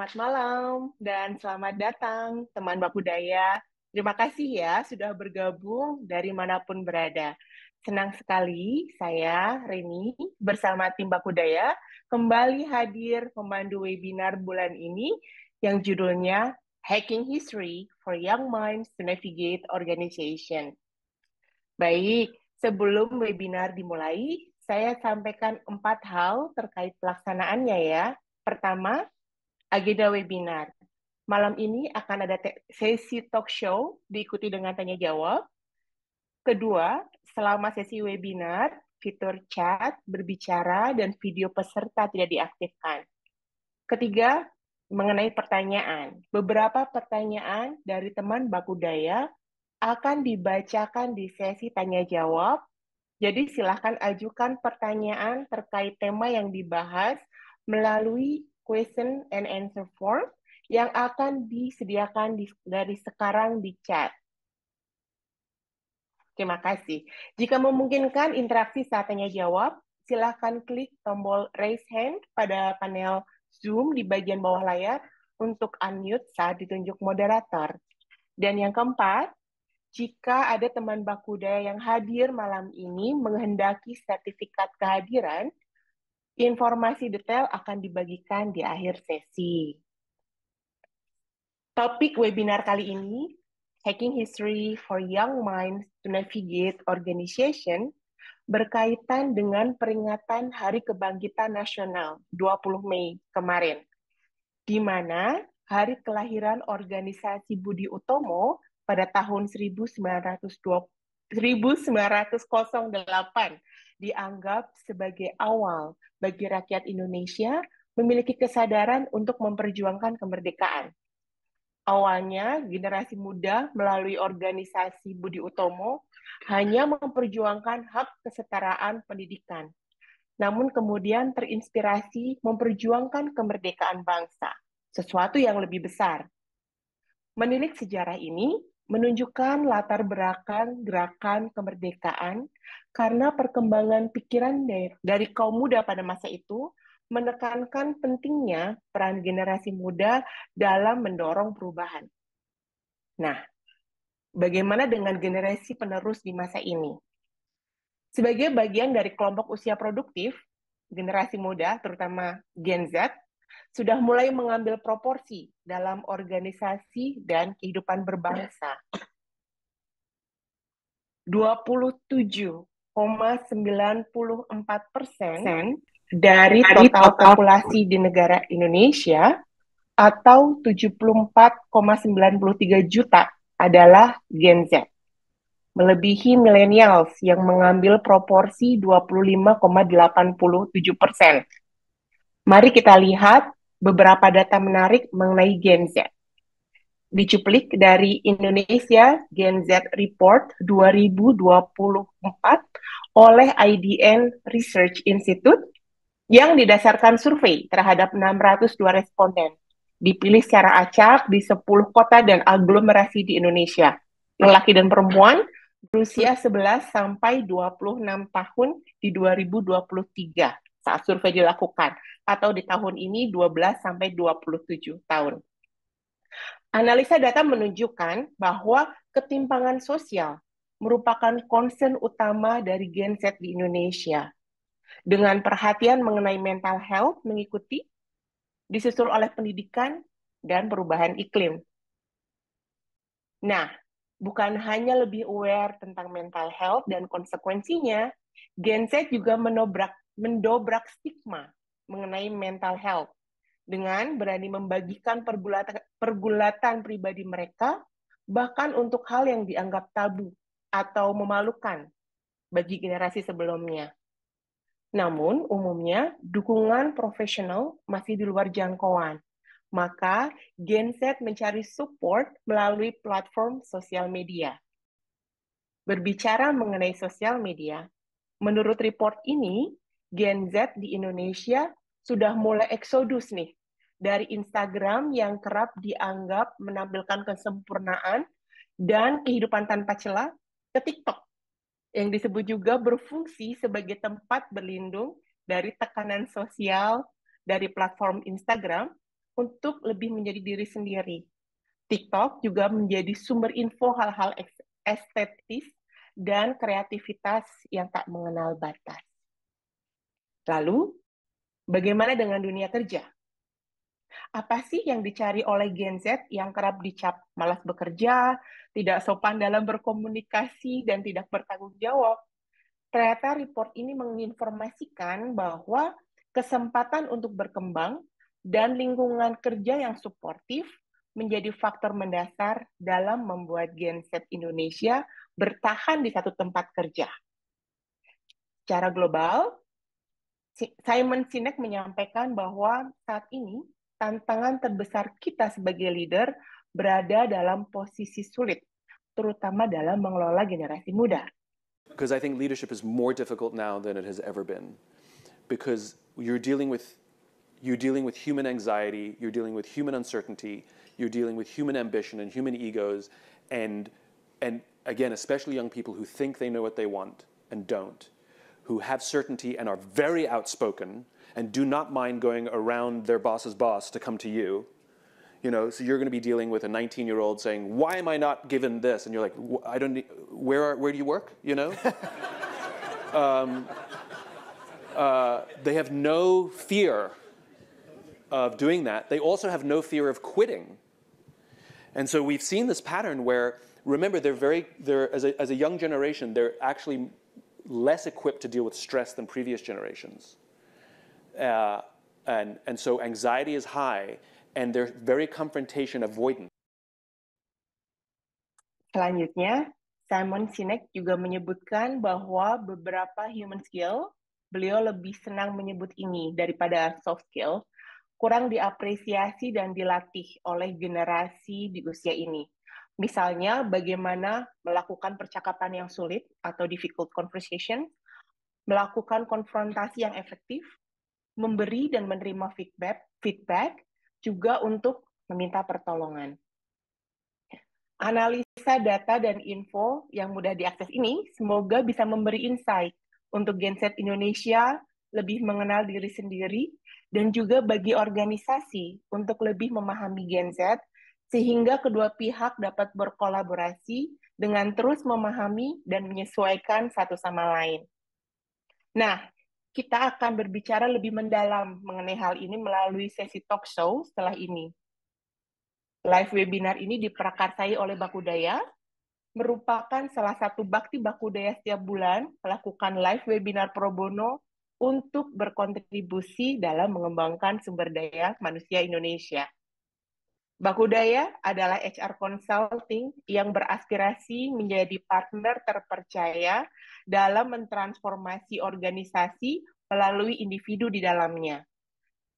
Selamat malam dan selamat datang teman Bakudaya. Terima kasih ya sudah bergabung dari manapun berada. Senang sekali saya, Reni, bersama tim Bakudaya kembali hadir memandu webinar bulan ini yang judulnya Hacking History for Young Minds to Navigate Organization. Baik, sebelum webinar dimulai, saya sampaikan 4 hal terkait pelaksanaannya ya. Pertama, agenda webinar. Malam ini akan ada sesi talk show diikuti dengan tanya jawab. Kedua, selama sesi webinar, fitur chat, berbicara, dan video peserta tidak diaktifkan. Ketiga, mengenai pertanyaan. Beberapa pertanyaan dari teman Bakudaya akan dibacakan di sesi tanya jawab. Jadi silahkan ajukan pertanyaan terkait tema yang dibahas melalui question and answer form yang akan disediakan dari sekarang di chat. Terima kasih. Jika memungkinkan interaksi saat tanya jawab, silahkan klik tombol raise hand pada panel Zoom di bagian bawah layar untuk unmute saat ditunjuk moderator. Dan yang keempat, jika ada teman Bakudaya yang hadir malam ini menghendaki sertifikat kehadiran, informasi detail akan dibagikan di akhir sesi. Topik webinar kali ini, Hacking History for Young Minds to Navigate Organization, berkaitan dengan peringatan Hari Kebangkitan Nasional 20 Mei kemarin, di mana hari kelahiran organisasi Budi Utomo pada tahun 1908 dianggap sebagai awal bagi rakyat Indonesia memiliki kesadaran untuk memperjuangkan kemerdekaan. Awalnya, generasi muda melalui organisasi Budi Utomo hanya memperjuangkan hak kesetaraan pendidikan, namun kemudian terinspirasi memperjuangkan kemerdekaan bangsa, sesuatu yang lebih besar. Menilik sejarah ini menunjukkan latar belakang gerakan kemerdekaan karena perkembangan pikiran dari kaum muda pada masa itu menekankan pentingnya peran generasi muda dalam mendorong perubahan. Nah, bagaimana dengan generasi penerus di masa ini? Sebagai bagian dari kelompok usia produktif, generasi muda, terutama Gen Z, sudah mulai mengambil proporsi dalam organisasi dan kehidupan berbangsa. 27,94% dari total populasi di negara Indonesia atau 74,93 juta adalah Gen Z, melebihi millennials yang mengambil proporsi 25,87%. Mari kita lihat beberapa data menarik mengenai Gen Z. Dicuplik dari Indonesia Gen Z Report 2024 oleh IDN Research Institute yang didasarkan survei terhadap 602 responden. Dipilih secara acak di 10 kota dan aglomerasi di Indonesia. Lelaki dan perempuan berusia 11 sampai 26 tahun di 2023 saat survei dilakukan, atau di tahun ini 12 sampai 27 tahun. Analisa data menunjukkan bahwa ketimpangan sosial merupakan concern utama dari Gen Z di Indonesia. Dengan perhatian mengenai mental health mengikuti, disusul oleh pendidikan dan perubahan iklim. Nah, bukan hanya lebih aware tentang mental health dan konsekuensinya, Gen Z juga mendobrak stigma mengenai mental health dengan berani membagikan pergulatan pribadi mereka, bahkan untuk hal yang dianggap tabu atau memalukan bagi generasi sebelumnya. Namun, umumnya, dukungan profesional masih di luar jangkauan. Maka, Gen Z mencari support melalui platform sosial media. Berbicara mengenai sosial media, menurut report ini, Gen Z di Indonesia sudah mulai eksodus nih dari Instagram yang kerap dianggap menampilkan kesempurnaan dan kehidupan tanpa celah ke TikTok yang disebut juga berfungsi sebagai tempat berlindung dari tekanan sosial dari platform Instagram untuk lebih menjadi diri sendiri. TikTok juga menjadi sumber info hal-hal estetis dan kreativitas yang tak mengenal batas. Lalu, bagaimana dengan dunia kerja? Apa sih yang dicari oleh Gen Z yang kerap dicap malas bekerja, tidak sopan dalam berkomunikasi, dan tidak bertanggung jawab? Ternyata report ini menginformasikan bahwa kesempatan untuk berkembang dan lingkungan kerja yang suportif menjadi faktor mendasar dalam membuat Gen Z Indonesia bertahan di satu tempat kerja. Secara global, Simon Sinek menyampaikan bahwa saat ini tantangan terbesar kita sebagai leader berada dalam posisi sulit, terutama dalam mengelola generasi muda. Because I think leadership is more difficult now than it has ever been. Because you're dealing with human anxiety, you're dealing with human uncertainty, you're dealing with human ambition and human egos, and again, especially young people who think they know what they want and don't, who have certainty and are very outspoken and do not mind going around their boss's boss to come to you. You know, so you're going to be dealing with a 19-year-old saying, "Why am I not given this?" And you're like, "I don't need, where do you work?" You know. They have no fear of doing that. They also have no fear of quitting. And so we've seen this pattern where, remember, as a young generation, they're actually less equipped to deal with stress than previous generations. And so anxiety is high, and they're very confrontation avoidant. Selanjutnya, Simon Sinek juga menyebutkan bahwa beberapa human skill, beliau lebih senang menyebut ini daripada soft skill, kurang diapresiasi dan dilatih oleh generasi di usia ini. Misalnya, bagaimana melakukan percakapan yang sulit atau difficult conversation, melakukan konfrontasi yang efektif, memberi dan menerima feedback, juga untuk meminta pertolongan. Analisa data dan info yang mudah diakses ini semoga bisa memberi insight untuk Gen Z Indonesia lebih mengenal diri sendiri dan juga bagi organisasi untuk lebih memahami Gen Z sehingga kedua pihak dapat berkolaborasi dengan terus memahami dan menyesuaikan satu sama lain. Nah, kita akan berbicara lebih mendalam mengenai hal ini melalui sesi talk show setelah ini. Live webinar ini diprakarsai oleh Bakudaya, merupakan salah satu bakti Bakudaya setiap bulan melakukan live webinar pro bono untuk berkontribusi dalam mengembangkan sumber daya manusia Indonesia. Bakudaya adalah HR Consulting yang beraspirasi menjadi partner terpercaya dalam mentransformasi organisasi melalui individu di dalamnya.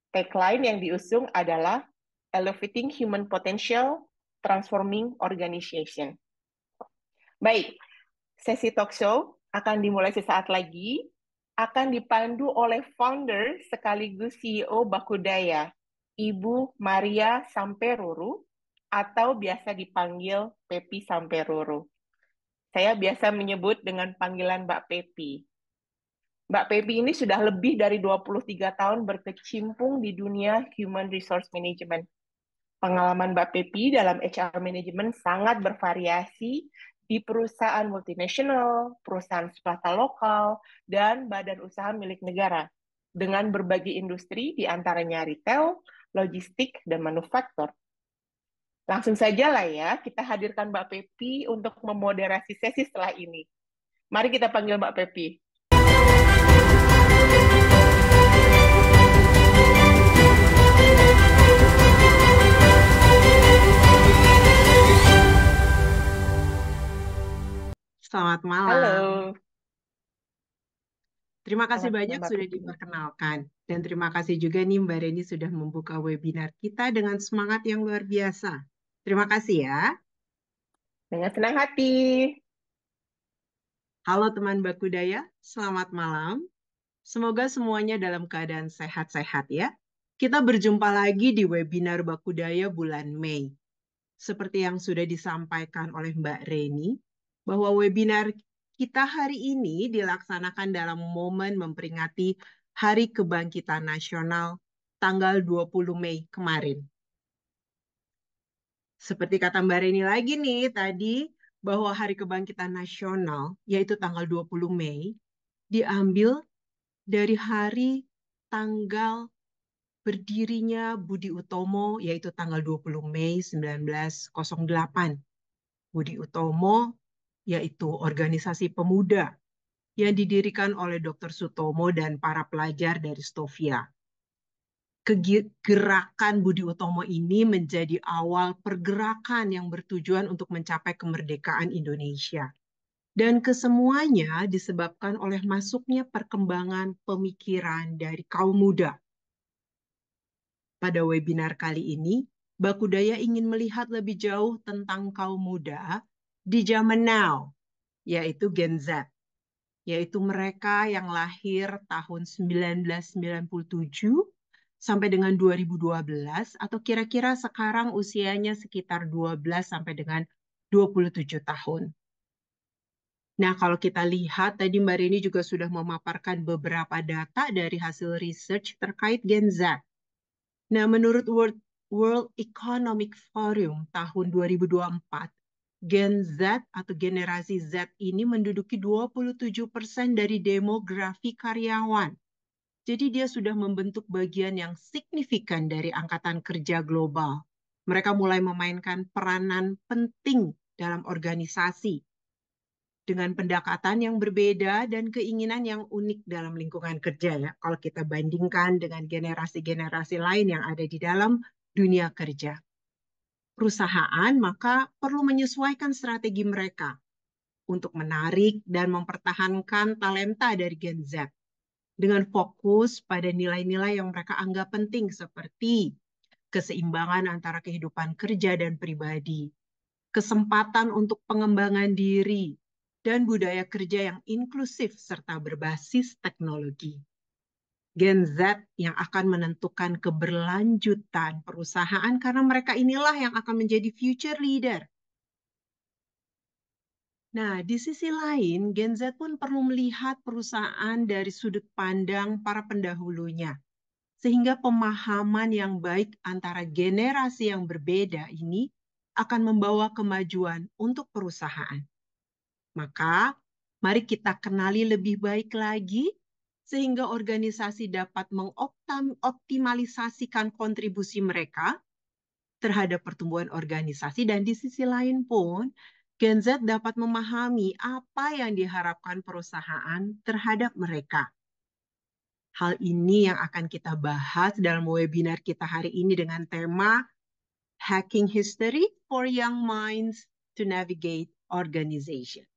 Tagline yang diusung adalah Elevating Human Potential, Transforming Organization. Baik, sesi talk show akan dimulai sesaat lagi, akan dipandu oleh founder sekaligus CEO Bakudaya, Ibu Maria Samperuru, atau biasa dipanggil Pepi Samperuru. Saya biasa menyebut dengan panggilan Mbak Pepi. Mbak Pepi ini sudah lebih dari 23 tahun berkecimpung di dunia Human Resource Management. Pengalaman Mbak Pepi dalam HR Management sangat bervariasi di perusahaan multinasional, perusahaan swasta lokal, dan badan usaha milik negara, dengan berbagai industri di antaranya retail, logistik, dan manufaktur. Langsung saja lah ya, kita hadirkan Mbak Pepi untuk memoderasi sesi setelah ini. Mari kita panggil Mbak Pepi. Selamat malam. Halo. Terima kasih Selamat banyak malam, Mbak sudah Pepi. diperkenalkan. Dan terima kasih juga nih Mbak Reni sudah membuka webinar kita dengan semangat yang luar biasa. Terima kasih ya. Dengan senang hati. Halo teman Bakudaya, selamat malam. Semoga semuanya dalam keadaan sehat-sehat ya. Kita berjumpa lagi di webinar Bakudaya bulan Mei. Seperti yang sudah disampaikan oleh Mbak Reni, bahwa webinar kita hari ini dilaksanakan dalam momen memperingati Hari Kebangkitan Nasional tanggal 20 Mei kemarin. Seperti kata Mbak Reni lagi nih tadi, bahwa Hari Kebangkitan Nasional, yaitu tanggal 20 Mei, diambil dari hari tanggal berdirinya Budi Utomo, yaitu tanggal 20 Mei 1908. Budi Utomo, yaitu organisasi pemuda yang didirikan oleh Dr. Sutomo dan para pelajar dari Stovia. Gerakan Budi Utomo ini menjadi awal pergerakan yang bertujuan untuk mencapai kemerdekaan Indonesia. Dan kesemuanya disebabkan oleh masuknya perkembangan pemikiran dari kaum muda. Pada webinar kali ini, Bakudaya ingin melihat lebih jauh tentang kaum muda di zaman now, yaitu Gen Z, yaitu mereka yang lahir tahun 1997 sampai dengan 2012, atau kira-kira sekarang usianya sekitar 12 sampai dengan 27 tahun. Nah, kalau kita lihat, tadi Mbak Rini juga sudah memaparkan beberapa data dari hasil research terkait Gen Z. Nah, menurut World Economic Forum tahun 2024, Gen Z atau generasi Z ini menduduki 27% dari demografi karyawan. Jadi dia sudah membentuk bagian yang signifikan dari angkatan kerja global. Mereka mulai memainkan peranan penting dalam organisasi dengan pendekatan yang berbeda dan keinginan yang unik dalam lingkungan kerja ya. Kalau kita bandingkan dengan generasi-generasi lain yang ada di dalam dunia kerja. Perusahaan maka perlu menyesuaikan strategi mereka untuk menarik dan mempertahankan talenta dari Gen Z dengan fokus pada nilai-nilai yang mereka anggap penting seperti keseimbangan antara kehidupan kerja dan pribadi, kesempatan untuk pengembangan diri, dan budaya kerja yang inklusif serta berbasis teknologi. Gen Z yang akan menentukan keberlanjutan perusahaan karena mereka inilah yang akan menjadi future leader. Nah, di sisi lain, Gen Z pun perlu melihat perusahaan dari sudut pandang para pendahulunya. Sehingga pemahaman yang baik antara generasi yang berbeda ini akan membawa kemajuan untuk perusahaan. Maka, mari kita kenali lebih baik lagi sehingga organisasi dapat mengoptimalisasikan kontribusi mereka terhadap pertumbuhan organisasi, dan di sisi lain pun Gen Z dapat memahami apa yang diharapkan perusahaan terhadap mereka. Hal ini yang akan kita bahas dalam webinar kita hari ini dengan tema Hacking History for Young Minds to Navigate Organization.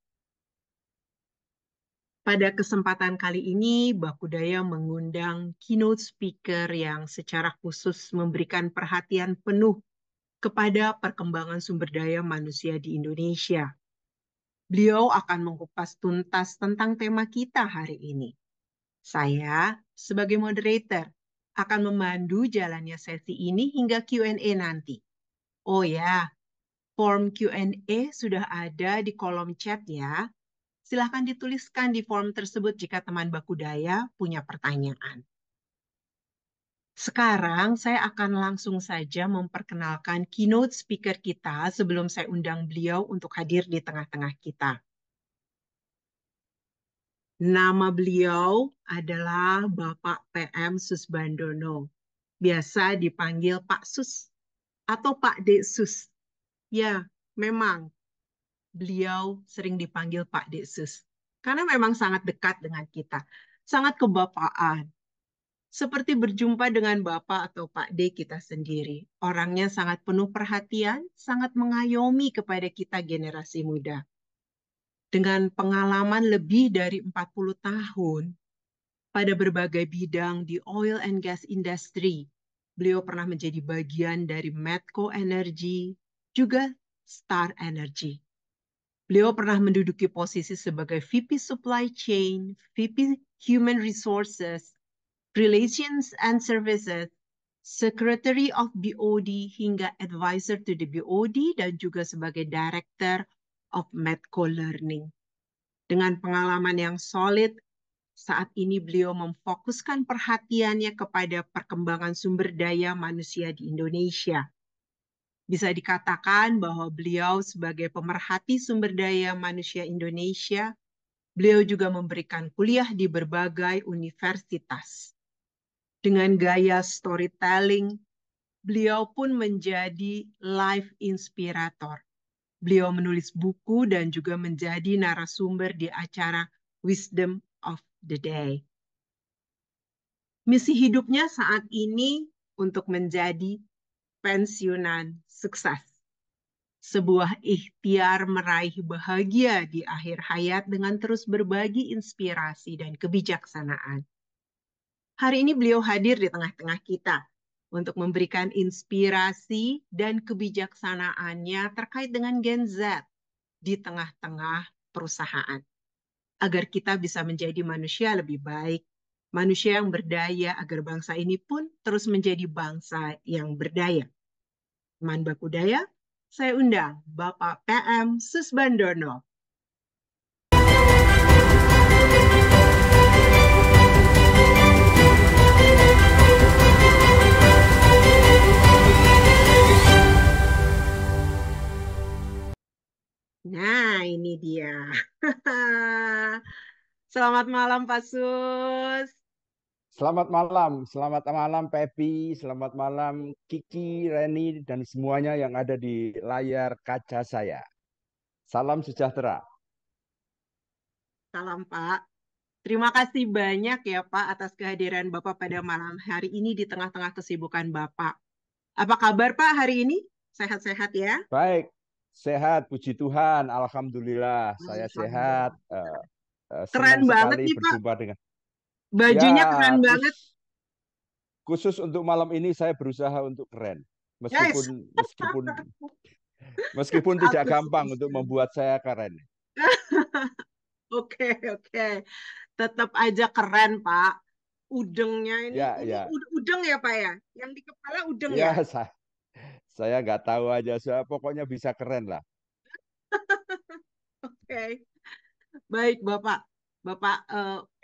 Pada kesempatan kali ini, Bakudaya mengundang keynote speaker yang secara khusus memberikan perhatian penuh kepada perkembangan sumber daya manusia di Indonesia. Beliau akan mengupas tuntas tentang tema kita hari ini. Saya, sebagai moderator, akan memandu jalannya sesi ini hingga Q&A nanti. Oh ya, form Q&A sudah ada di kolom chat ya. Silahkan dituliskan di form tersebut jika teman Bakudaya punya pertanyaan. Sekarang saya akan langsung saja memperkenalkan keynote speaker kita sebelum saya undang beliau untuk hadir di tengah-tengah kita. Nama beliau adalah Bapak PM Susbandono. Biasa dipanggil Pak Sus atau Pak Deksus. Ya, memang beliau sering dipanggil Pak Deksus. Karena memang sangat dekat dengan kita. Sangat kebapaan. Seperti berjumpa dengan Bapak atau Pak D kita sendiri. Orangnya sangat penuh perhatian, sangat mengayomi kepada kita generasi muda. Dengan pengalaman lebih dari 40 tahun pada berbagai bidang di oil and gas industry, beliau pernah menjadi bagian dari Medco Energy, juga Star Energy. Beliau pernah menduduki posisi sebagai VP Supply Chain, VP Human Resources, Relations and Services, Secretary of BOD hingga Advisor to the BOD, dan juga sebagai Director of Medco Learning. Dengan pengalaman yang solid, saat ini beliau memfokuskan perhatiannya kepada perkembangan sumber daya manusia di Indonesia. Bisa dikatakan bahwa beliau sebagai pemerhati sumber daya manusia Indonesia, beliau juga memberikan kuliah di berbagai universitas. Dengan gaya storytelling, beliau pun menjadi life inspirator. Beliau menulis buku dan juga menjadi narasumber di acara Wisdom of the Day. Misi hidupnya saat ini untuk menjadi pensiunan sukses. Sebuah ikhtiar meraih bahagia di akhir hayat dengan terus berbagi inspirasi dan kebijaksanaan. Hari ini beliau hadir di tengah-tengah kita untuk memberikan inspirasi dan kebijaksanaannya terkait dengan Gen Z di tengah-tengah perusahaan. Agar kita bisa menjadi manusia lebih baik, manusia yang berdaya, agar bangsa ini pun terus menjadi bangsa yang berdaya. Teman Baku Daya, saya undang Bapak PM Susbandono. Nah, ini dia. Selamat malam, Pak Sus. Selamat malam Pepi, selamat malam Kiki, Reni, dan semuanya yang ada di layar kaca saya. Salam sejahtera. Salam, Pak. Terima kasih banyak ya, Pak, atas kehadiran Bapak pada malam hari ini di tengah-tengah kesibukan Bapak. Apa kabar, Pak, hari ini? Sehat-sehat ya? Baik, sehat, puji Tuhan, Alhamdulillah, saya sehat. Keren Senang banget sekali nih, Pak. berjumpa dengan. Bajunya Ya, keren banget. khusus untuk malam ini saya berusaha untuk keren, Yes. meskipun tidak Aku gampang untuk setuju. membuat saya keren. Oke. Tetap aja keren, Pak. Udengnya ini Ya. udeng ya, Pak ya? Yang di kepala udeng Ya, ya? saya nggak tahu aja, saya pokoknya bisa keren lah. Oke. Baik, Bapak. Bapak,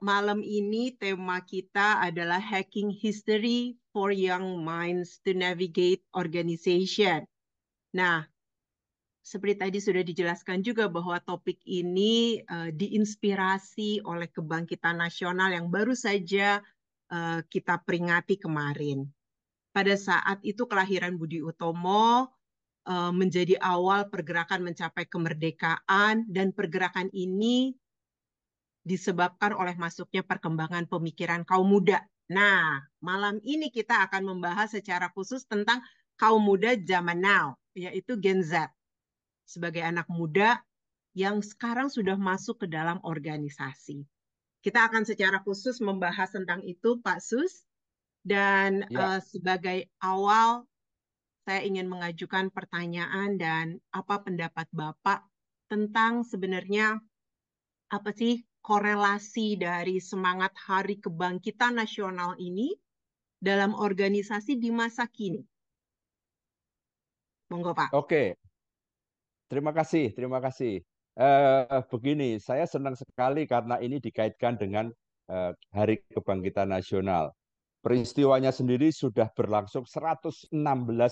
malam ini tema kita adalah Hacking History for Young Minds to Navigate Organization. Nah, seperti tadi sudah dijelaskan juga bahwa topik ini diinspirasi oleh kebangkitan nasional yang baru saja kita peringati kemarin. Pada saat itu kelahiran Budi Utomo menjadi awal pergerakan mencapai kemerdekaan, dan pergerakan ini disebabkan oleh masuknya perkembangan pemikiran kaum muda. Nah, malam ini kita akan membahas secara khusus tentang kaum muda zaman now, yaitu Gen Z. Sebagai anak muda yang sekarang sudah masuk ke dalam organisasi. Kita akan secara khusus membahas tentang itu, Pak Sus. Dan Ya. sebagai awal, saya ingin mengajukan pertanyaan dan apa pendapat Bapak tentang sebenarnya apa sih korelasi dari semangat Hari Kebangkitan Nasional ini dalam organisasi di masa kini. Monggo, Pak. Oke, terima kasih. Begini, saya senang sekali karena ini dikaitkan dengan Hari Kebangkitan Nasional. Peristiwanya sendiri sudah berlangsung 116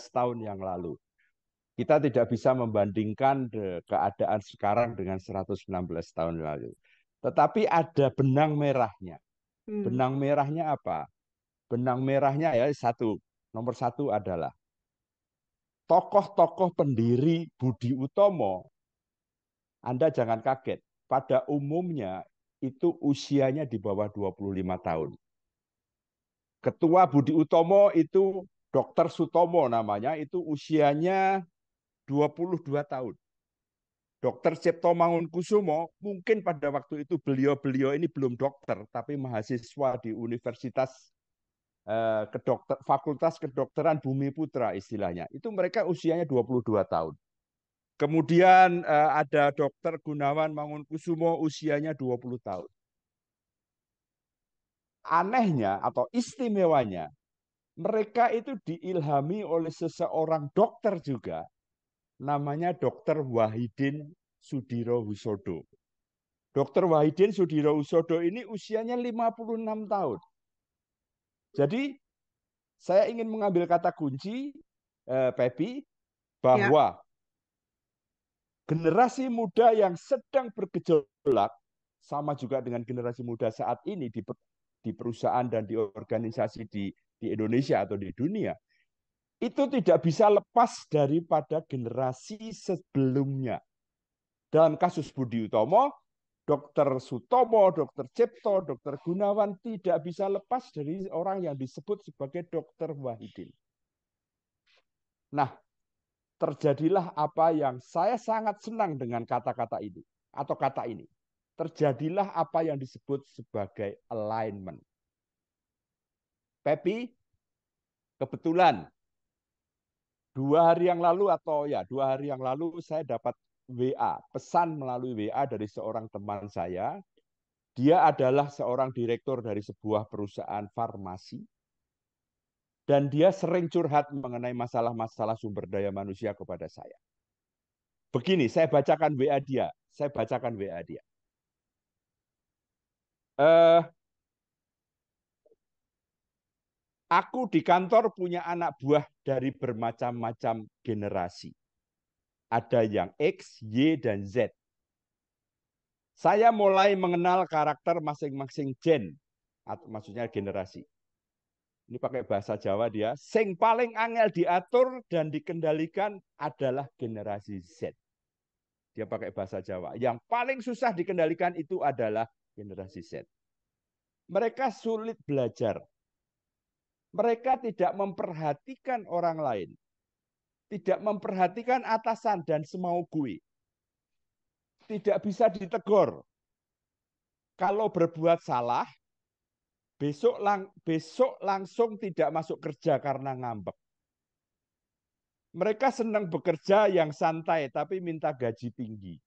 tahun yang lalu. Kita tidak bisa membandingkan keadaan sekarang dengan 116 tahun lalu. Tetapi ada benang merahnya. Benang merahnya apa? Benang merahnya ya nomor satu adalah tokoh-tokoh pendiri Budi Utomo. Anda jangan kaget, pada umumnya itu usianya di bawah 25 tahun. Ketua Budi Utomo itu Dr. Sutomo namanya, itu usianya 22 tahun. Dr. Cipto Mangunkusumo, mungkin pada waktu itu beliau ini belum dokter, tapi mahasiswa di Universitas Fakultas Kedokteran Bumi Putra istilahnya. Itu mereka usianya 22 tahun. Kemudian ada Dr. Gunawan Mangunkusumo, usianya 20 tahun. Anehnya atau istimewanya, mereka itu diilhami oleh seseorang dokter juga, namanya Dr. Wahidin Sudirohusodo. Dr. Wahidin Sudirohusodo ini usianya 56 tahun. Jadi saya ingin mengambil kata kunci, Pepi, bahwa generasi muda yang sedang bergejolak, sama juga dengan generasi muda saat ini di perusahaan dan di organisasi di Indonesia atau di dunia, itu tidak bisa lepas daripada generasi sebelumnya. Dalam kasus Budi Utomo, Dr. Sutomo, Dr. Cipto, Dr. Gunawan tidak bisa lepas dari orang yang disebut sebagai Dr. Wahidin. Nah, terjadilah apa yang saya sangat senang dengan kata-kata ini atau kata ini. Terjadilah apa yang disebut sebagai alignment. Pepi, kebetulan 2 hari yang lalu saya dapat WA, pesan melalui WA dari seorang teman saya. Dia adalah seorang direktur dari sebuah perusahaan farmasi. Dan dia sering curhat mengenai masalah-masalah sumber daya manusia kepada saya. Begini, saya bacakan WA dia. Aku di kantor punya anak buah dari bermacam-macam generasi. Ada yang X, Y, dan Z. Saya mulai mengenal karakter masing-masing gen, atau maksudnya generasi. Ini pakai bahasa Jawa dia. Sing paling angel diatur dan dikendalikan adalah generasi Z. Dia pakai bahasa Jawa. Yang paling susah dikendalikan itu adalah generasi Z. Mereka sulit belajar. Mereka tidak memperhatikan orang lain. Tidak memperhatikan atasan dan semau gue. Tidak bisa ditegur. Kalau berbuat salah, besok langsung tidak masuk kerja karena ngambek. Mereka senang bekerja yang santai, tapi minta gaji tinggi.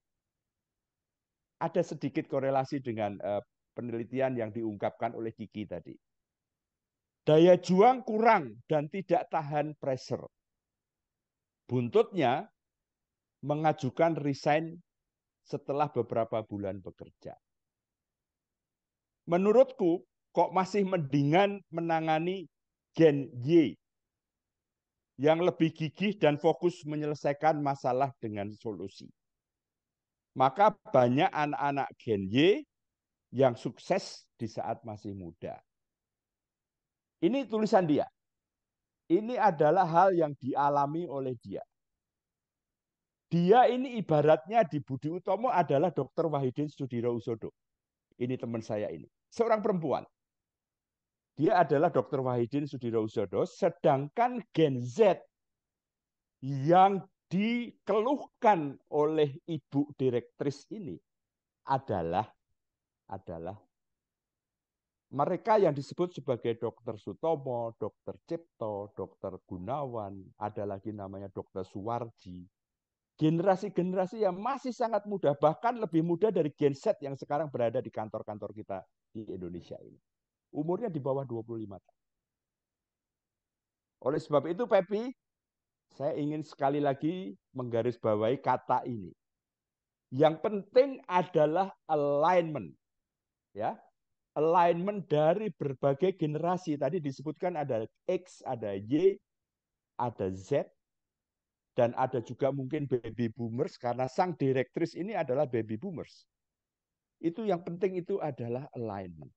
Ada sedikit korelasi dengan penelitian yang diungkapkan oleh Kiki tadi. Daya juang kurang dan tidak tahan pressure. Buntutnya mengajukan resign setelah beberapa bulan bekerja. Menurutku, kok masih mendingan menangani Gen Y yang lebih gigih dan fokus menyelesaikan masalah dengan solusi. Maka banyak anak-anak Gen Y yang sukses di saat masih muda. Ini tulisan dia. Ini adalah hal yang dialami oleh dia. Dia ini ibaratnya di Budi Utomo adalah Dr. Wahidin Sudirohusodo. Ini teman saya ini. Seorang perempuan. Dia adalah Dr. Wahidin Sudirohusodo, sedangkan Gen Z yang dikeluhkan oleh Ibu Direktris ini adalah mereka yang disebut sebagai Dr. Sutomo, Dr. Cipto, Dr. Gunawan, ada lagi namanya Dr. Suwarji. Generasi-generasi yang masih sangat muda, bahkan lebih muda dari Gen Z yang sekarang berada di kantor-kantor kita di Indonesia ini. Umurnya di bawah 25 tahun. Oleh sebab itu, Pepi, saya ingin sekali lagi menggarisbawahi kata ini. Yang penting adalah alignment. Ya, alignment dari berbagai generasi. Tadi disebutkan ada X, ada Y, ada Z, dan ada juga mungkin baby boomers, karena sang direktris ini adalah baby boomers. Itu yang penting itu adalah alignment.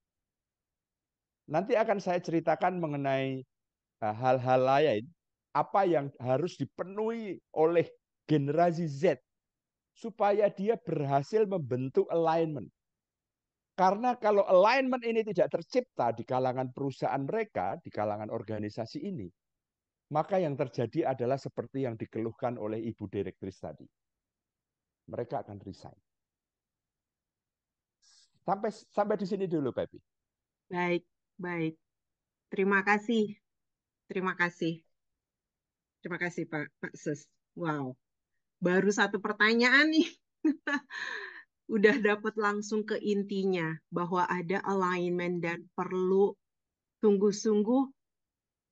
Nanti akan saya ceritakan mengenai hal-hal lain, apa yang harus dipenuhi oleh generasi Z, supaya dia berhasil membentuk alignment. Karena kalau alignment ini tidak tercipta di kalangan perusahaan mereka, di kalangan organisasi ini, maka yang terjadi adalah seperti yang dikeluhkan oleh Ibu Direktris tadi. Mereka akan resign. Sampai di sini dulu, Pepi. Baik, baik. Terima kasih. Terima kasih. Terima kasih, Pak Sus. Wow. Baru satu pertanyaan nih. Udah dapat langsung ke intinya bahwa ada alignment dan perlu sungguh-sungguh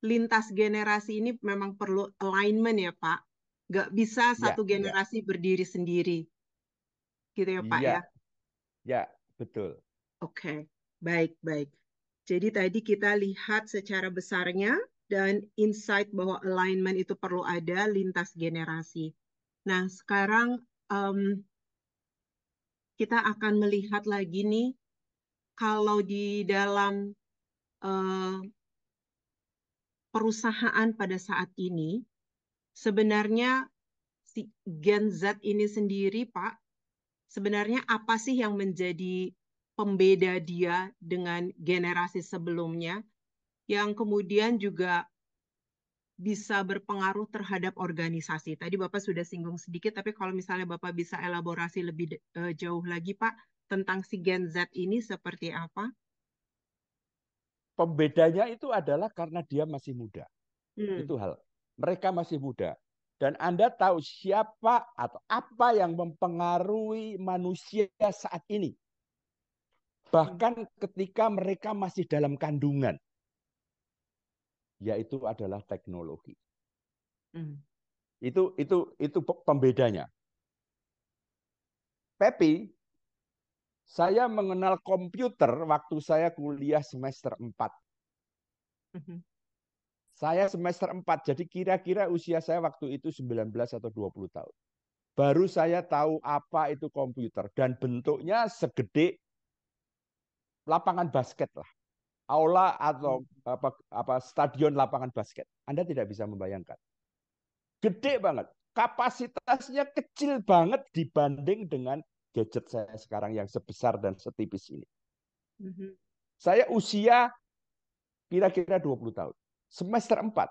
lintas generasi ini memang perlu alignment ya, Pak. Nggak bisa satu generasi berdiri sendiri. Gitu ya, Pak ya. Ya, betul. Oke, baik-baik. Jadi tadi kita lihat secara besarnya dan insight bahwa alignment itu perlu ada lintas generasi. Nah, sekarang kita akan melihat lagi nih, kalau di dalam eh, perusahaan pada saat ini, sebenarnya si Gen Z ini sendiri, Pak, sebenarnya apa sih yang menjadi pembeda dia dengan generasi sebelumnya, yang kemudian juga bisa berpengaruh terhadap organisasi. Tadi Bapak sudah singgung sedikit, tapi kalau misalnya Bapak bisa elaborasi lebih jauh lagi, Pak, tentang si Gen Z ini seperti apa? Pembedanya itu adalah karena dia masih muda. Hmm. Itu hal. Mereka masih muda. Dan Anda tahu siapa atau apa yang mempengaruhi manusia saat ini. Bahkan ketika mereka masih dalam kandungan. Yaitu adalah teknologi. Hmm. Itu pembedanya. Pepi, saya mengenal komputer waktu saya kuliah semester 4. Mhm. Saya semester 4, jadi kira-kira usia saya waktu itu 19 atau 20 tahun. Baru saya tahu apa itu komputer dan bentuknya segede lapangan basket lah. Aula atau stadion lapangan basket. Anda tidak bisa membayangkan. Gede banget. Kapasitasnya kecil banget dibanding dengan gadget saya sekarang yang sebesar dan setipis ini. Mhm. Saya usia kira-kira 20 tahun. Semester 4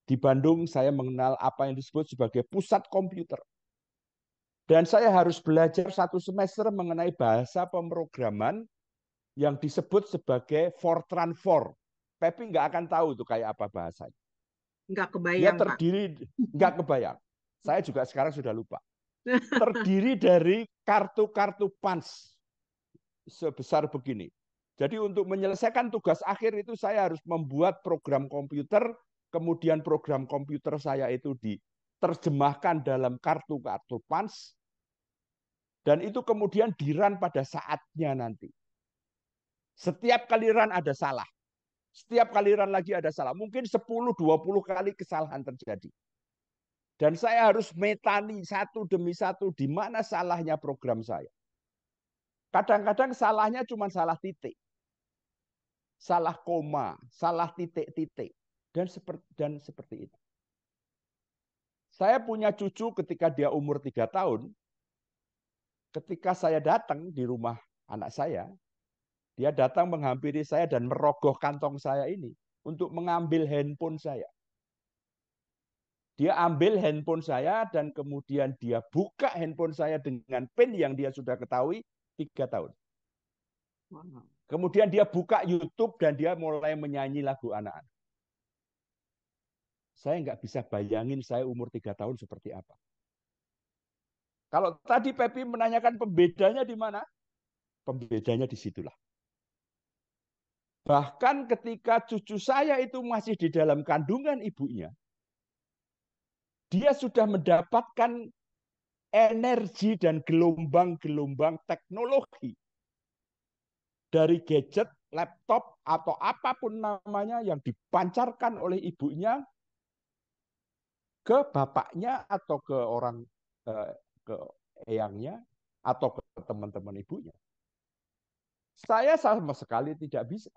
di Bandung saya mengenal apa yang disebut sebagai pusat komputer. Dan saya harus belajar 1 semester mengenai bahasa pemrograman yang disebut sebagai Fortran 4. Pepi nggak akan tahu itu kayak apa bahasanya. Nggak Dia kebayang, Pak. terdiri, nggak kebayang. Saya juga sekarang sudah lupa. Terdiri dari kartu-kartu punch sebesar begini. Jadi untuk menyelesaikan tugas akhir itu saya harus membuat program komputer, kemudian program komputer saya itu diterjemahkan dalam kartu-kartu punch, dan itu kemudian di-run pada saatnya nanti. Setiap kali run ada salah. Setiap kali run lagi ada salah. Mungkin 10-20 kali kesalahan terjadi. Dan saya harus metani satu demi satu di mana salahnya program saya. Kadang-kadang salahnya cuma salah titik. Salah koma, salah titik-titik. Dan seperti itu. Saya punya cucu ketika dia umur 3 tahun. Ketika saya datang di rumah anak saya, dia datang menghampiri saya dan merogoh kantong saya ini untuk mengambil handphone saya. Dia ambil handphone saya dan kemudian dia buka handphone saya dengan PIN yang dia sudah ketahui 3 tahun. Kemudian dia buka YouTube dan dia mulai menyanyi lagu anak-anak. Saya nggak bisa bayangin saya umur 3 tahun seperti apa. Kalau tadi Pepi menanyakan pembedanya di mana? Pembedanya di situlah. Bahkan ketika cucu saya itu masih di dalam kandungan ibunya, dia sudah mendapatkan energi dan gelombang-gelombang teknologi dari gadget, laptop, atau apapun namanya yang dipancarkan oleh ibunya ke bapaknya atau ke orang ke eyangnya atau ke teman-teman ibunya. Saya sama sekali tidak bisa.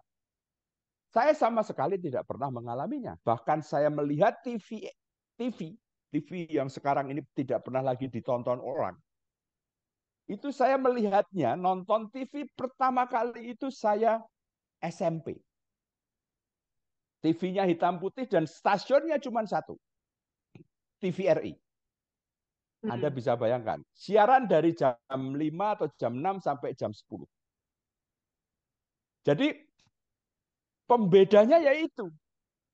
Saya sama sekali tidak pernah mengalaminya. Bahkan saya melihat TV yang sekarang ini tidak pernah lagi ditonton orang. Itu saya melihatnya, nonton TV pertama kali itu saya SMP. TV-nya hitam putih dan stasiunnya cuma satu. TVRI. Anda bisa bayangkan. Siaran dari jam 5 atau jam 6 sampai jam 10. Jadi pembedanya yaitu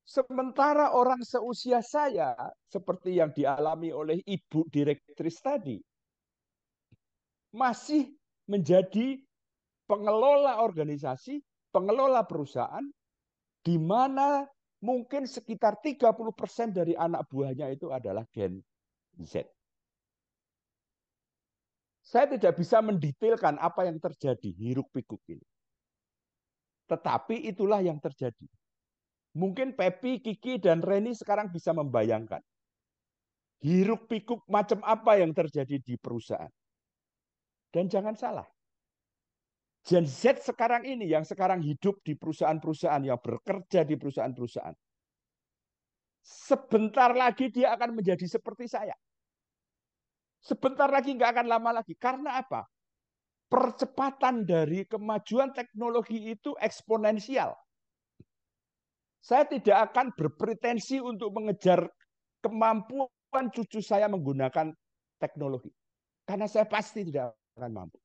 sementara orang seusia saya seperti yang dialami oleh Ibu Direktris tadi masih menjadi pengelola organisasi, pengelola perusahaan di mana mungkin sekitar 30% dari anak buahnya itu adalah Gen Z. Saya tidak bisa mendetailkan apa yang terjadi hiruk-pikuk ini. Tetapi itulah yang terjadi. Mungkin Pepi, Kiki, dan Reni sekarang bisa membayangkan hiruk-pikuk macam apa yang terjadi di perusahaan. Dan jangan salah, Gen Z sekarang ini yang sekarang hidup di perusahaan-perusahaan, yang bekerja di perusahaan-perusahaan, sebentar lagi dia akan menjadi seperti saya. Sebentar lagi, nggak akan lama lagi. Karena apa? Percepatan dari kemajuan teknologi itu eksponensial. Saya tidak akan berpretensi untuk mengejar kemampuan cucu saya menggunakan teknologi. Karena saya pasti tidak akan mampu.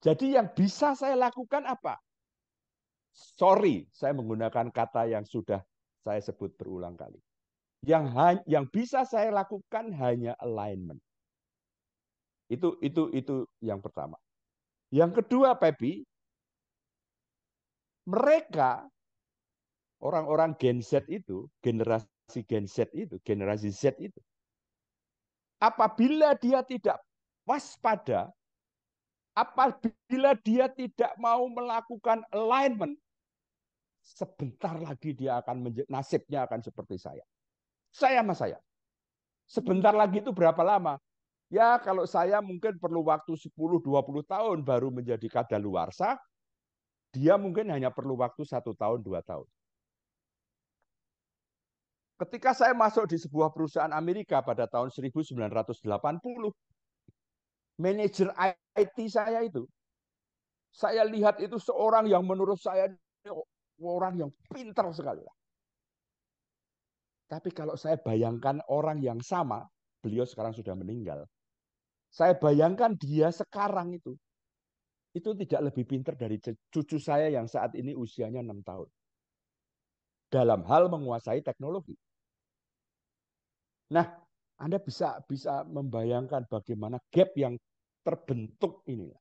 Jadi yang bisa saya lakukan apa? Sorry, saya menggunakan kata yang sudah saya sebut berulang kali. Yang bisa saya lakukan hanya alignment. Itu yang pertama. Yang kedua, Pepi, mereka orang-orang Gen Z itu, generasi Gen Z itu, generasi Z itu, apabila dia tidak waspada, apabila dia tidak mau melakukan alignment, sebentar lagi dia akan nasibnya akan seperti saya. Saya sama saya. Sebentar lagi itu berapa lama? Ya kalau saya mungkin perlu waktu 10-20 tahun baru menjadi kadaluarsa, dia mungkin hanya perlu waktu 1 tahun, 2 tahun. Ketika saya masuk di sebuah perusahaan Amerika pada tahun 1980, manajer IT saya itu, saya lihat itu seorang yang menurut saya orang yang pintar sekali. Tapi kalau saya bayangkan orang yang sama, beliau sekarang sudah meninggal. Saya bayangkan dia sekarang itu tidak lebih pintar dari cucu saya yang saat ini usianya 6 tahun. Dalam hal menguasai teknologi. Nah, Anda bisa membayangkan bagaimana gap yang terbentuk ini.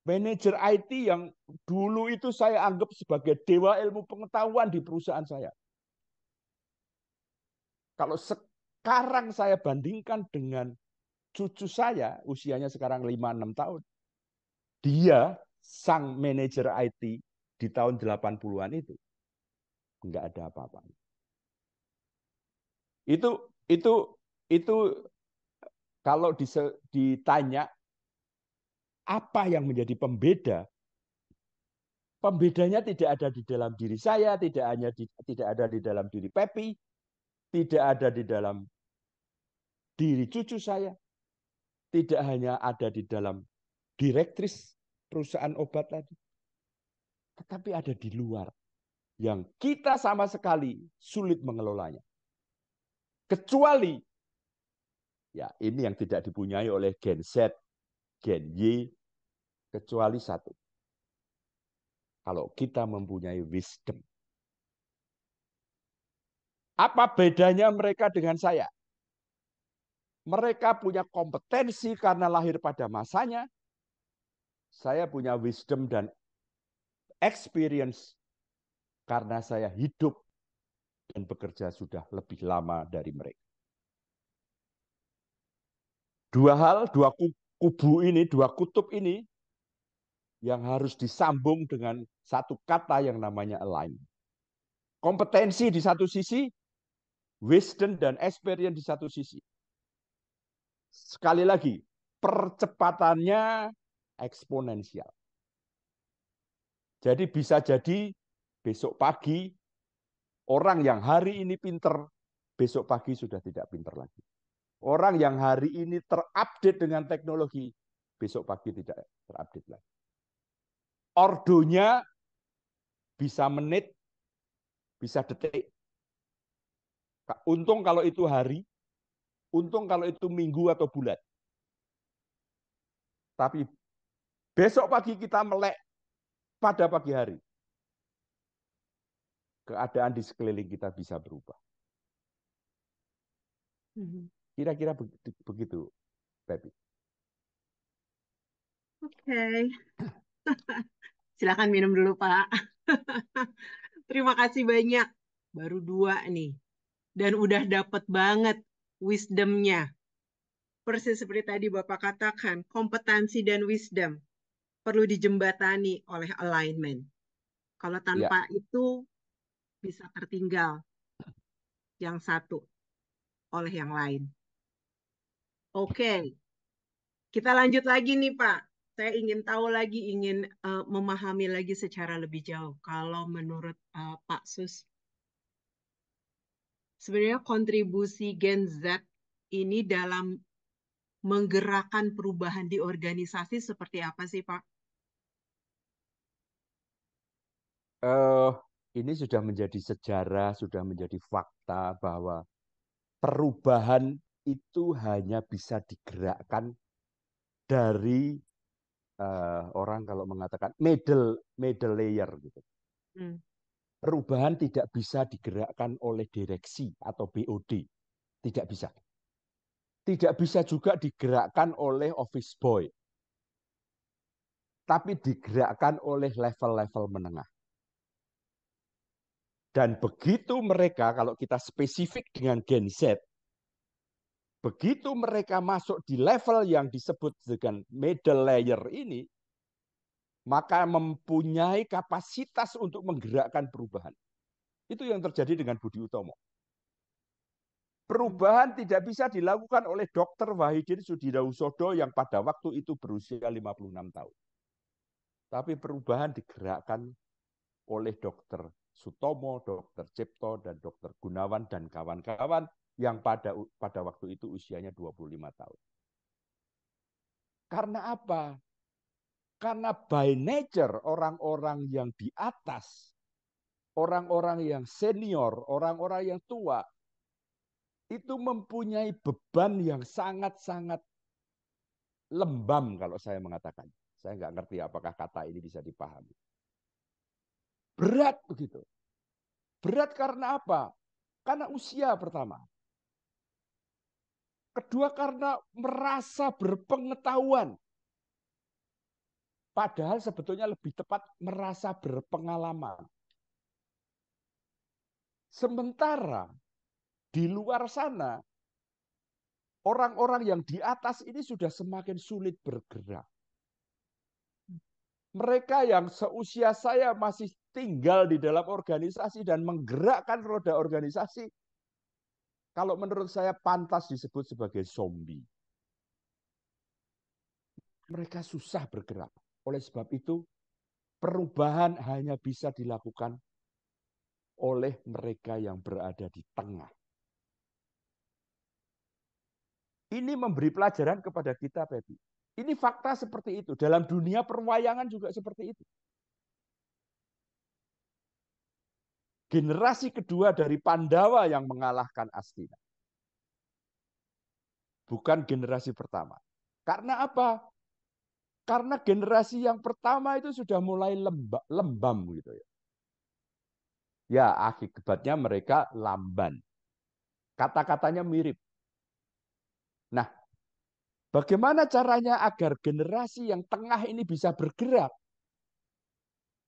Manajer IT yang dulu itu saya anggap sebagai dewa ilmu pengetahuan di perusahaan saya. Kalau sekarang saya bandingkan dengan cucu saya, usianya sekarang 5-6 tahun. Dia, sang manajer IT di tahun 80-an itu, enggak ada apa-apa. Itu kalau ditanya apa yang menjadi pembeda, pembedanya tidak ada di dalam diri saya, tidak ada di dalam diri Pepi, tidak ada di dalam diri cucu saya, tidak hanya ada di dalam direktris perusahaan obat tadi, tetapi ada di luar yang kita sama sekali sulit mengelolanya. Kecuali, ya ini yang tidak dipunyai oleh Gen Z, Gen Y, kecuali satu. Kalau kita mempunyai wisdom. Apa bedanya mereka dengan saya? Mereka punya kompetensi karena lahir pada masanya. Saya punya wisdom dan experience karena saya hidup dan bekerja sudah lebih lama dari mereka. Dua hal, dua kubu ini, dua kutub ini yang harus disambung dengan satu kata yang namanya align. Kompetensi di satu sisi, wisdom dan experience di satu sisi. Sekali lagi, percepatannya eksponensial. Jadi bisa jadi besok pagi orang yang hari ini pinter, besok pagi sudah tidak pinter lagi. Orang yang hari ini terupdate dengan teknologi, besok pagi tidak terupdate lagi. Ordonya bisa menit, bisa detik. Untung kalau itu hari, untung kalau itu minggu atau bulan. Tapi besok pagi kita melek pada pagi hari. Keadaan di sekeliling kita bisa berubah. Kira-kira begitu, Pepi. Oke. Silakan minum dulu, Pak. Terima kasih banyak. Baru 2 nih. Dan udah dapet banget wisdom-nya. persis seperti tadi Bapak katakan, kompetensi dan wisdom perlu dijembatani oleh alignment. Kalau Ya, tanpa itu bisa tertinggal yang satu oleh yang lain. Oke, kita lanjut lagi nih Pak. Saya ingin tahu lagi, ingin memahami lagi secara lebih jauh. Kalau menurut Pak Sus, sebenarnya kontribusi Gen Z ini dalam menggerakkan perubahan di organisasi seperti apa sih Pak? eh, ini sudah menjadi sejarah, sudah menjadi fakta bahwa perubahan itu hanya bisa digerakkan dari orang kalau mengatakan middle layer gitu. Hmm. Perubahan tidak bisa digerakkan oleh direksi atau BOD, tidak bisa. Tidak bisa juga digerakkan oleh office boy, tapi digerakkan oleh level-level menengah. Dan begitu mereka, kalau kita spesifik dengan Gen Z, begitu mereka masuk di level yang disebut dengan middle layer ini, maka mempunyai kapasitas untuk menggerakkan perubahan. Itu yang terjadi dengan Budi Utomo. Perubahan tidak bisa dilakukan oleh Dr. Wahidin Sudirohusodo yang pada waktu itu berusia 56 tahun. Tapi perubahan digerakkan oleh Dr. Sutomo, Dr. Cipto, dan Dr. Gunawan dan kawan-kawan yang pada waktu itu usianya 25 tahun. Karena apa? Karena by nature orang-orang yang di atas, orang-orang yang senior, orang-orang yang tua, itu mempunyai beban yang sangat-sangat lembam kalau saya mengatakan. Saya nggak ngerti apakah kata ini bisa dipahami. Berat begitu. Berat karena apa? Karena usia pertama. Kedua karena merasa berpengetahuan. Padahal sebetulnya lebih tepat merasa berpengalaman. Sementara di luar sana, orang-orang yang di atas ini sudah semakin sulit bergerak. Mereka yang seusia saya masih tinggal di dalam organisasi dan menggerakkan roda organisasi, kalau menurut saya pantas disebut sebagai zombie. Mereka susah bergerak. Oleh sebab itu, perubahan hanya bisa dilakukan oleh mereka yang berada di tengah. Ini memberi pelajaran kepada kita, Pepi. Ini fakta seperti itu. Dalam dunia perwayangan juga seperti itu. Generasi kedua dari Pandawa yang mengalahkan Astina. Bukan generasi pertama. Karena apa? Karena generasi yang pertama itu sudah mulai lembam gitu ya. Ya, akibatnya mereka lamban. Kata-katanya mirip. Nah, bagaimana caranya agar generasi yang tengah ini bisa bergerak?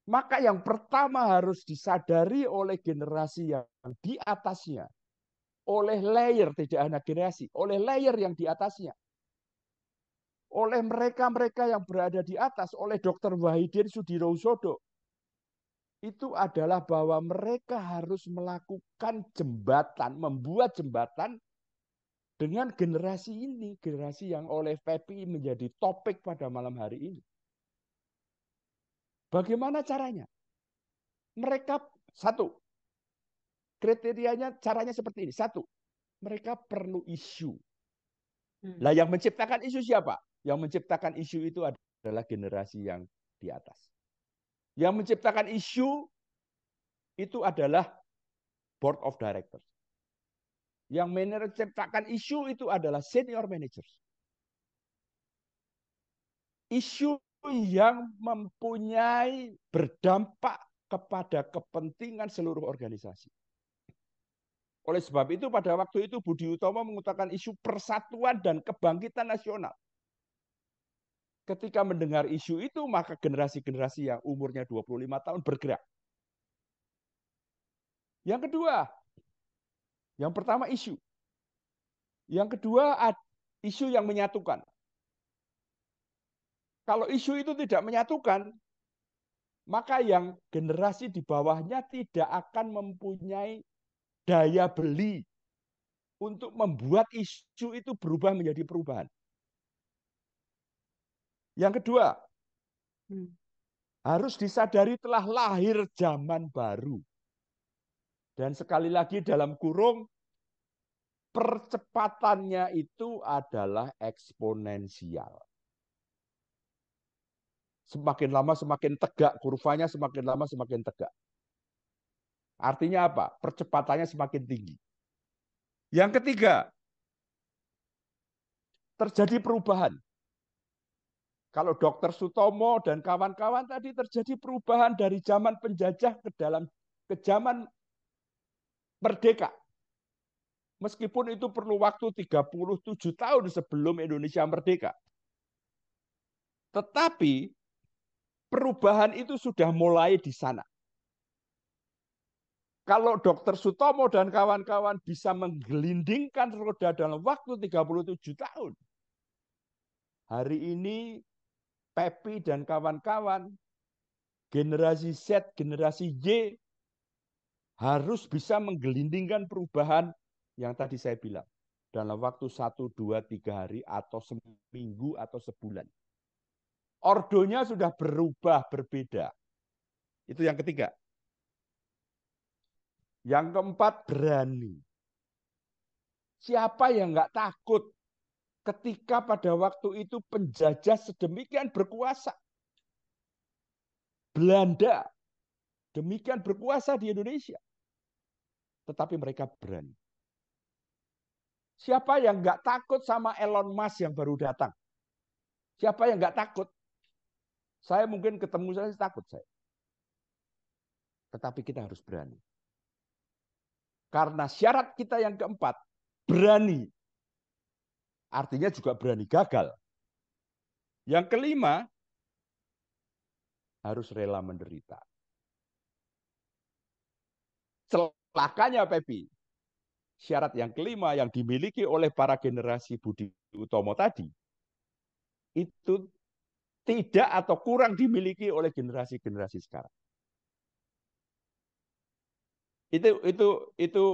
Maka yang pertama harus disadari oleh generasi yang di atasnya. Oleh layer, tidak hanya generasi. Oleh layer yang di atasnya. Oleh mereka-mereka yang berada di atas. Oleh Dr. Wahidin Sudirohusodo. Itu adalah bahwa mereka harus melakukan jembatan, membuat jembatan dengan generasi ini, generasi yang oleh Pepi menjadi topik pada malam hari ini. Bagaimana caranya? Mereka satu, kriterianya caranya seperti ini. Satu, mereka perlu isu. Lah yang menciptakan isu siapa? Yang menciptakan isu itu adalah generasi yang di atas. Yang menciptakan isu itu adalah board of directors. Yang menciptakan isu itu adalah senior managers. Isu yang mempunyai berdampak kepada kepentingan seluruh organisasi. Oleh sebab itu pada waktu itu Budi Utomo mengutarakan isu persatuan dan kebangkitan nasional. Ketika mendengar isu itu maka generasi-generasi yang umurnya 25 tahun bergerak. Yang kedua, yang pertama isu. Yang kedua isu yang menyatukan. Kalau isu itu tidak menyatukan, maka yang generasi di bawahnya tidak akan mempunyai daya beli untuk membuat isu itu berubah menjadi perubahan. Yang kedua, harus disadari telah lahir zaman baru. Dan sekali lagi dalam kurung, percepatannya itu adalah eksponensial. Semakin lama semakin tegak, kurvanya semakin lama semakin tegak. Artinya apa? Percepatannya semakin tinggi. Yang ketiga, terjadi perubahan. Kalau Dr. Sutomo dan kawan-kawan tadi terjadi perubahan dari zaman penjajah ke zaman merdeka. Meskipun itu perlu waktu 37 tahun sebelum Indonesia merdeka. Tetapi perubahan itu sudah mulai di sana. Kalau Dr. Sutomo dan kawan-kawan bisa menggelindingkan roda dalam waktu 37 tahun, hari ini Pepi dan kawan-kawan, generasi Z, generasi Y, harus bisa menggelindingkan perubahan yang tadi saya bilang. Dalam waktu 1, 2, 3 hari, atau seminggu, atau sebulan. Ordonya sudah berubah, berbeda. Itu yang ketiga. Yang keempat, berani. Siapa yang nggak takut ketika pada waktu itu penjajah sedemikian berkuasa? Belanda demikian berkuasa di Indonesia. Tetapi mereka berani. Siapa yang nggak takut sama Elon Musk yang baru datang? Siapa yang nggak takut? Saya mungkin ketemu saya takut saya. Tetapi kita harus berani. Karena syarat kita yang keempat, berani. Artinya juga berani gagal. Yang kelima, harus rela menderita. Celakanya Pepi, syarat yang kelima yang dimiliki oleh para generasi Budi Utomo tadi, itu tidak atau kurang dimiliki oleh generasi-generasi sekarang. Itu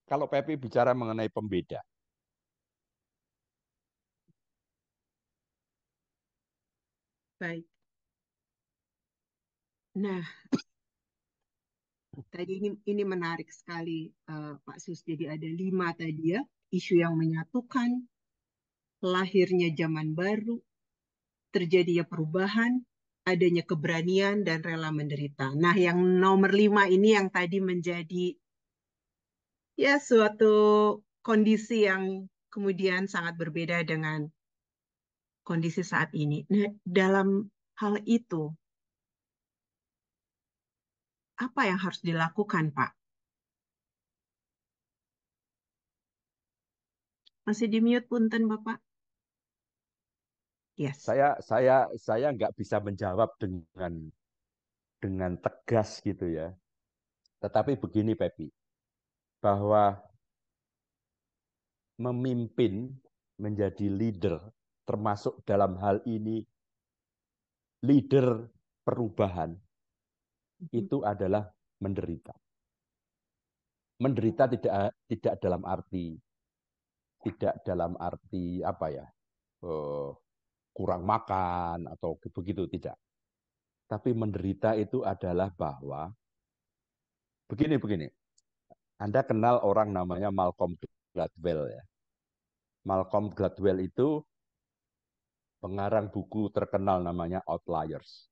kalau Pepi bicara mengenai pembeda. Baik. Nah, tadi ini menarik sekali, Pak Sus. Jadi ada 5 tadi ya, isu yang menyatukan, lahirnya zaman baru, terjadinya perubahan, adanya keberanian dan rela menderita. Nah, yang nomor 5 ini yang tadi menjadi ya suatu kondisi yang kemudian sangat berbeda dengan kondisi saat ini. Nah, dalam hal itu, apa yang harus dilakukan, Pak? Masih di mute punten, Bapak? Yes. Saya nggak bisa menjawab dengan tegas gitu ya. Tetapi begini Pepi, bahwa memimpin menjadi leader, termasuk dalam hal ini leader perubahan, itu adalah menderita. Menderita tidak dalam arti apa ya, kurang makan atau begitu, tidak. Tapi menderita itu adalah bahwa begini. Anda kenal orang namanya Malcolm Gladwell ya. Malcolm Gladwell itu pengarang buku terkenal namanya Outliers.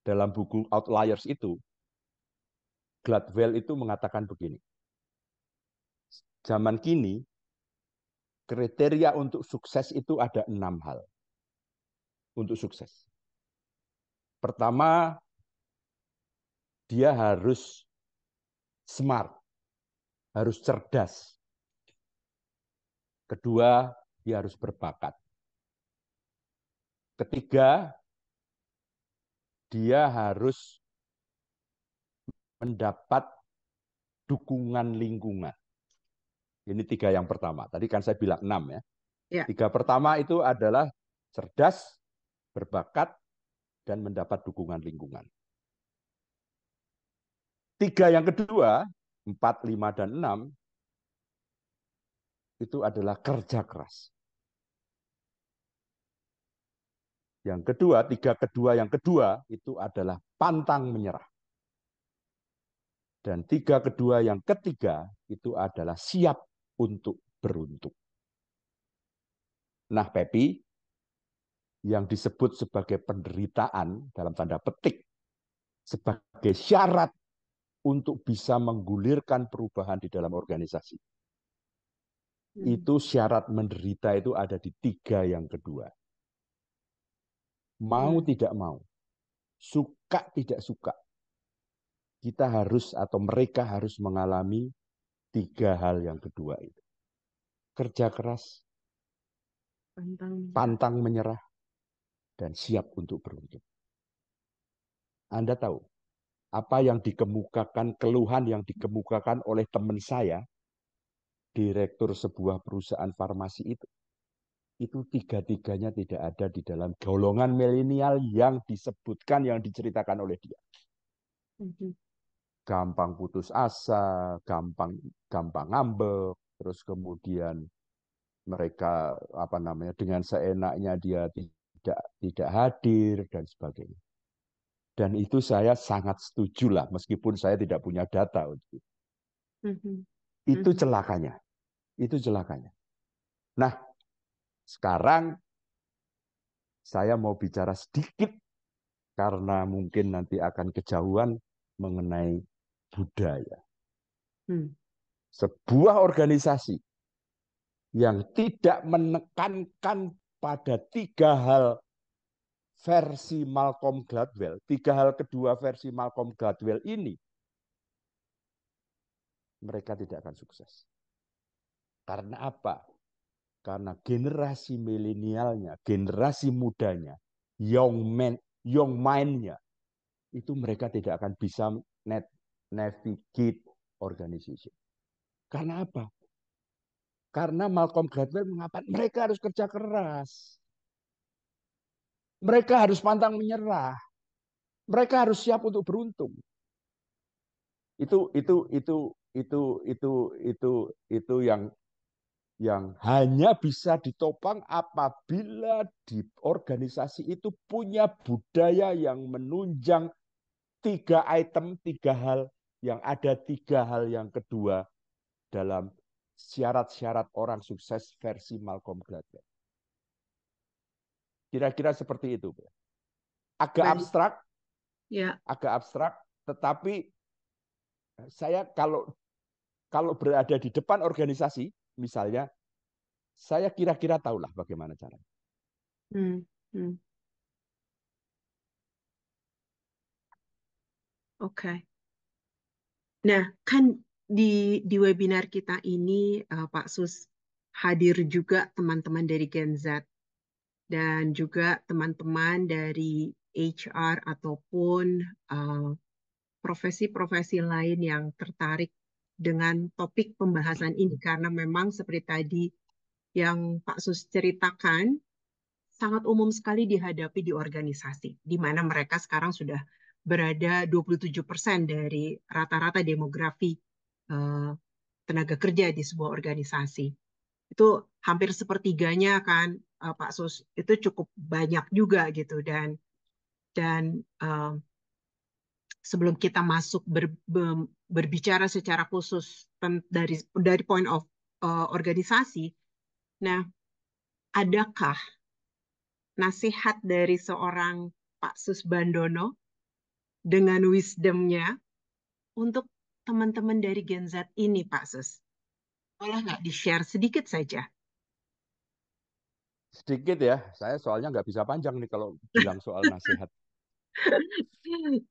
Dalam buku Outliers itu, Gladwell itu mengatakan begini. Zaman kini, kriteria untuk sukses itu ada 6 hal. Untuk sukses. Pertama, dia harus smart, harus cerdas. Kedua, dia harus berbakat. Ketiga, dia harus mendapat dukungan lingkungan. Ini 3 yang pertama. Tadi kan saya bilang 6 ya. Ya. 3 pertama itu adalah cerdas, berbakat, dan mendapat dukungan lingkungan. 3 yang kedua, 4, 5, dan 6, itu adalah kerja keras. Yang kedua, 3 kedua yang kedua, itu adalah pantang menyerah. Dan 3 kedua yang ketiga, itu adalah siap untuk beruntung. Nah, Pepi, yang disebut sebagai penderitaan, dalam tanda petik, sebagai syarat untuk bisa menggulirkan perubahan di dalam organisasi. Itu syarat menderita itu ada di 3 yang kedua. Mau tidak mau, suka tidak suka, kita harus atau mereka harus mengalami 3 hal yang kedua itu. Kerja keras, pantang menyerah, dan siap untuk beruntung. Anda tahu, apa yang dikemukakan, keluhan yang dikemukakan oleh teman saya, direktur sebuah perusahaan farmasi itu 3-tiganya tidak ada di dalam golongan milenial yang disebutkan, yang diceritakan oleh dia. Gampang putus asa, gampang ngambek, terus kemudian mereka dengan seenaknya dia tidak hadir dan sebagainya. Dan itu saya sangat setuju lah, meskipun saya tidak punya data untuk itu. Itu celakanya. Itu celakanya. Nah, sekarang saya mau bicara sedikit karena mungkin nanti akan kejauhan mengenai budaya. Sebuah organisasi yang tidak menekankan pada 3 hal versi Malcolm Gladwell, 3 hal kedua versi Malcolm Gladwell ini, mereka tidak akan sukses. Karena apa? Karena generasi milenialnya, generasi mudanya, young mind-nya, itu mereka tidak akan bisa navigate organization. Karena apa? Karena Malcolm Gladwell mengatakan mereka harus kerja keras. Mereka harus pantang menyerah. Mereka harus siap untuk beruntung. Itu yang hanya bisa ditopang apabila di organisasi itu punya budaya yang menunjang 3 item, 3 hal, yang ada 3 hal yang kedua dalam syarat-syarat orang sukses versi Malcolm Gladwell. Kira-kira seperti itu. Agak abstrak, tetapi saya kalau berada di depan organisasi, misalnya, saya kira-kira tahulah bagaimana caranya. Oke. Nah, kan di webinar kita ini, Pak Sus, hadir juga teman-teman dari Gen Z dan juga teman-teman dari HR ataupun profesi-profesi lain yang tertarik dengan topik pembahasan ini. Karena memang seperti tadi yang Pak Sus ceritakan, sangat umum sekali dihadapi di organisasi, di mana mereka sekarang sudah berada 27% dari rata-rata demografi tenaga kerja di sebuah organisasi. Itu hampir sepertiganya kan, Pak Sus, itu cukup banyak juga gitu. Dan sebelum kita masuk berbicara secara khusus dari point of organisasi, nah, adakah nasihat dari seorang Pak Susbandono dengan wisdom-nya untuk teman-teman dari Gen Z ini, Pak Sus? Boleh nggak di-share sedikit saja? Sedikit ya, saya soalnya nggak bisa panjang nih kalau bilang soal nasihat. Silakan.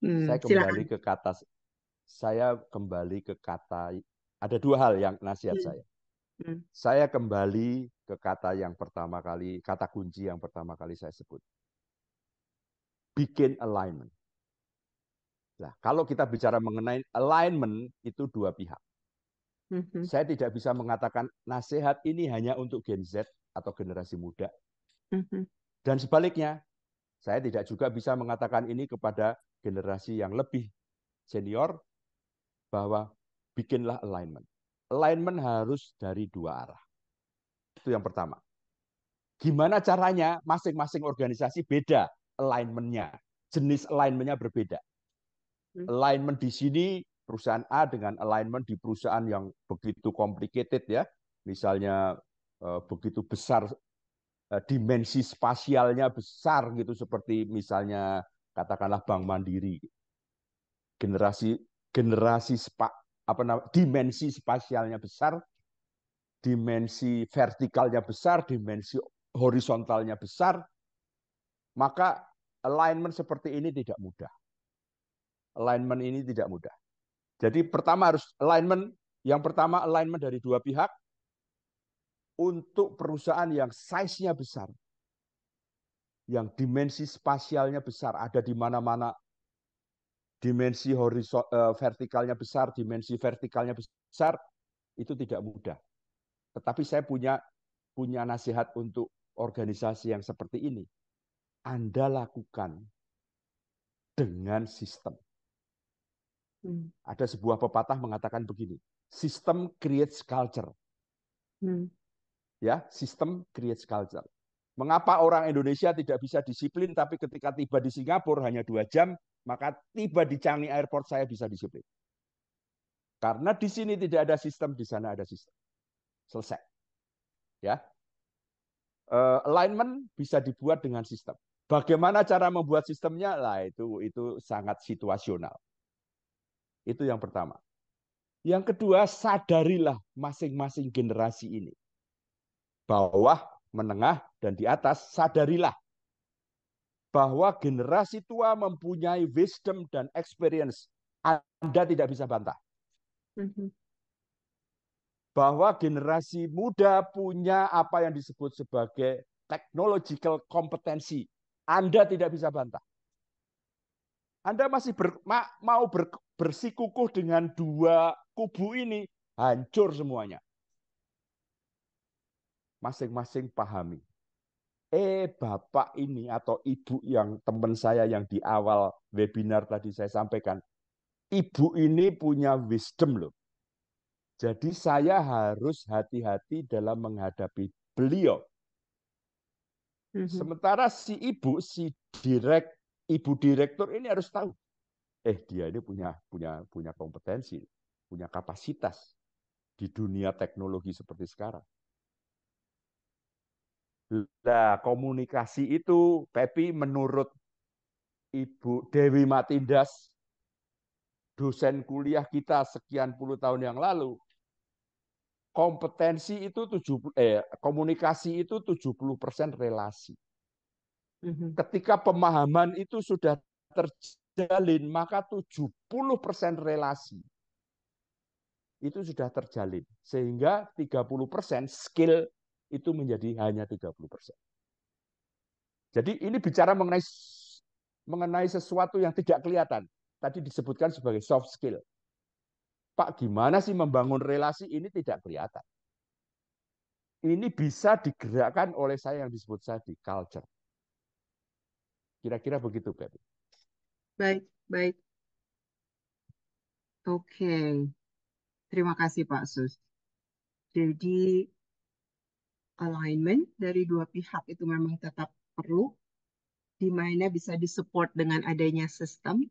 Saya kembali ke kata, ada 2 hal yang nasihat saya. Saya kembali ke kata yang pertama kali, kata kunci yang pertama kali saya sebut. Bikin alignment. Nah, kalau kita bicara mengenai alignment, itu 2 pihak. Saya tidak bisa mengatakan nasihat ini hanya untuk Gen Z atau generasi muda. Dan sebaliknya, saya tidak juga bisa mengatakan ini kepada generasi yang lebih senior, bahwa bikinlah alignment. Alignment harus dari dua arah. Itu yang pertama. Gimana caranya? Masing-masing organisasi beda alignment-nya. Jenis alignment-nya berbeda. Alignment di sini perusahaan A dengan alignment di perusahaan yang begitu complicated ya. Misalnya begitu besar, dimensi spasialnya besar gitu, seperti misalnya katakanlah Bank Mandiri. Dimensi spasialnya besar, dimensi vertikalnya besar, dimensi horizontalnya besar, maka alignment seperti ini tidak mudah. Alignment ini tidak mudah. Jadi pertama harus alignment, yang pertama alignment dari dua pihak untuk perusahaan yang size-nya besar, yang dimensi spasialnya besar, ada di mana-mana, dimensi vertikalnya besar, dimensi vertikalnya besar, itu tidak mudah. Tetapi saya punya nasihat untuk organisasi yang seperti ini. Anda lakukan dengan sistem. Ada sebuah pepatah mengatakan begini, system creates culture. Ya, system creates culture. Mengapa orang Indonesia tidak bisa disiplin, tapi ketika tiba di Singapura hanya 2 jam, maka tiba di Changi Airport saya bisa disiplin. Karena di sini tidak ada sistem, di sana ada sistem. Selesai. Ya. Alignment bisa dibuat dengan sistem. Bagaimana cara membuat sistemnya? Lah itu sangat situasional. Itu yang pertama. Yang kedua, sadarilah masing-masing generasi ini. Bawah, menengah, dan di atas, sadarilah bahwa generasi tua mempunyai wisdom dan experience. Anda tidak bisa bantah. Bahwa generasi muda punya apa yang disebut sebagai technological competency. Anda tidak bisa bantah. Anda masih mau bersikukuh dengan dua kubu ini, hancur semuanya. Masing-masing pahami. Bapak ini atau ibu yang teman saya yang di awal webinar tadi saya sampaikan, ibu ini punya wisdom loh. Jadi saya harus hati-hati dalam menghadapi beliau. Sementara si ibu, ibu direktur ini harus tahu, dia ini punya kompetensi, punya kapasitas di dunia teknologi seperti sekarang. Nah, komunikasi itu, Pepi, menurut Ibu Dewi Matindas, dosen kuliah kita sekian puluh tahun yang lalu, komunikasi itu 70% relasi. Ketika pemahaman itu sudah terjalin, maka 70% relasi itu sudah terjalin. Sehingga 30% skill itu menjadi hanya 30%. Jadi ini bicara mengenai sesuatu yang tidak kelihatan. Tadi disebutkan sebagai soft skill. Pak, gimana sih membangun relasi? Ini tidak kelihatan. Ini bisa digerakkan oleh saya yang disebut tadi, culture. Kira-kira begitu, Pepi. Baik. Oke. Terima kasih, Pak Sus. Jadi, alignment dari dua pihak itu memang tetap perlu, di mana bisa disupport dengan adanya sistem.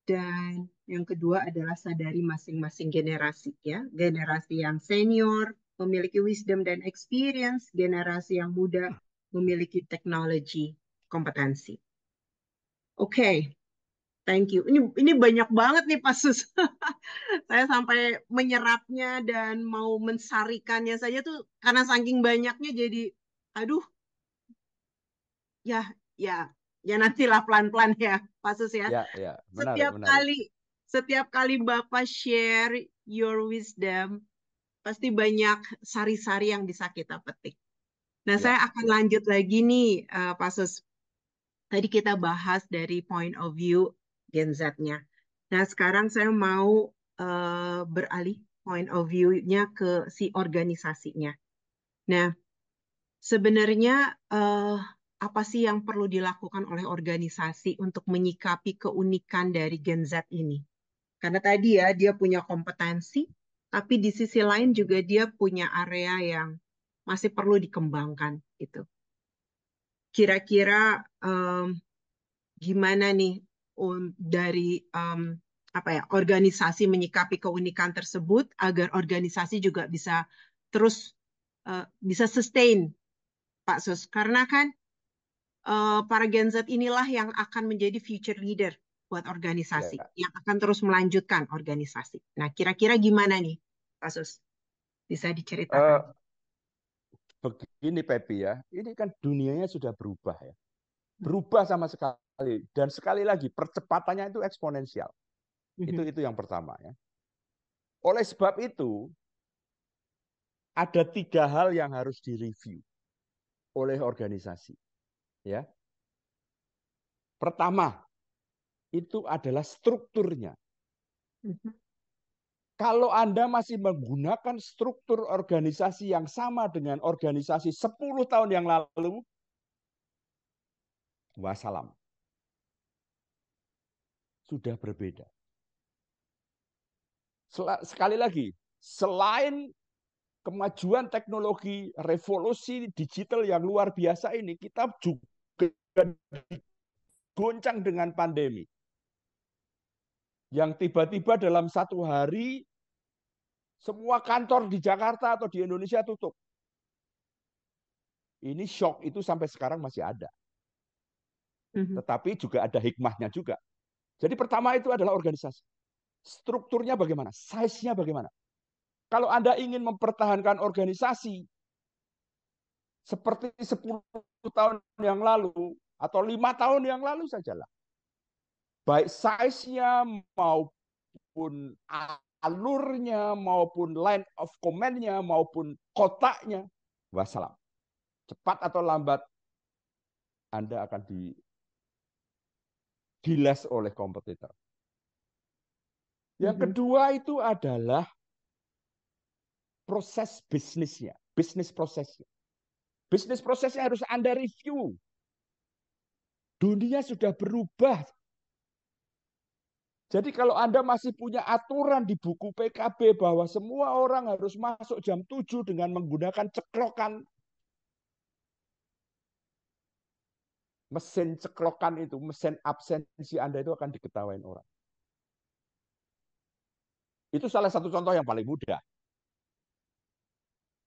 Dan yang kedua adalah sadari masing-masing generasi, ya. Generasi yang senior memiliki wisdom dan experience, generasi yang muda memiliki teknologi kompetensi. Oke. Thank you. Ini banyak banget nih, Pak Sus. Saya sampai menyerapnya dan mau mensarikannya saja tuh karena saking banyaknya jadi, aduh, ya nantilah pelan-pelan ya, Pak Sus ya. Ya, menarik. Setiap kali Bapak share your wisdom, pasti banyak sari-sari yang bisa kita petik. Nah, saya akan lanjut lagi nih, Pak Sus. Tadi kita bahas dari point of view Gen Z-nya. Nah, sekarang saya mau beralih point of view-nya ke si organisasinya. Nah, sebenarnya apa sih yang perlu dilakukan oleh organisasi untuk menyikapi keunikan dari Gen Z ini? Karena tadi ya, dia punya kompetensi, tapi di sisi lain juga dia punya area yang masih perlu dikembangkan gitu. Kira-kira gimana nih dari apa ya organisasi menyikapi keunikan tersebut agar organisasi juga bisa terus bisa sustain, Pak Sus? Karena kan para Gen Z inilah yang akan menjadi future leader buat organisasi, Ya. yang akan terus melanjutkan organisasi. Nah, kira-kira gimana nih, Pak Sus? Bisa Eh, diceritakan? Begini Pepi ya, ini kan dunianya sudah berubah ya. Berubah sama sekali. Dan sekali lagi, percepatannya itu eksponensial. Itu yang pertama ya. Oleh sebab itu, ada 3 hal yang harus direview oleh organisasi. Ya. Pertama, itu adalah strukturnya. Kalau Anda masih menggunakan struktur organisasi yang sama dengan organisasi 10 tahun yang lalu, wassalam. Sudah berbeda. Sekali lagi, selain kemajuan teknologi, revolusi digital yang luar biasa ini, kita juga digoncang dengan pandemi. Yang tiba-tiba dalam satu hari, semua kantor di Jakarta atau di Indonesia tutup. Ini shock itu sampai sekarang masih ada. Tetapi juga ada hikmahnya juga. Jadi pertama itu adalah organisasi. Strukturnya bagaimana? Size-nya bagaimana? Kalau Anda ingin mempertahankan organisasi seperti 10 tahun yang lalu atau 5 tahun yang lalu sajalah. Baik size-nya maupun alurnya maupun line of command-nya maupun kotaknya, wassalam. Cepat atau lambat Anda akan digilas oleh kompetitor. Yang kedua itu adalah proses bisnisnya, bisnis prosesnya. Bisnis prosesnya harus Anda review. Dunia sudah berubah. Jadi kalau Anda masih punya aturan di buku PKB bahwa semua orang harus masuk jam 7 dengan menggunakan ceklokan, mesin ceklokan itu, mesin absensi Anda itu akan diketawain orang. Itu salah satu contoh yang paling mudah.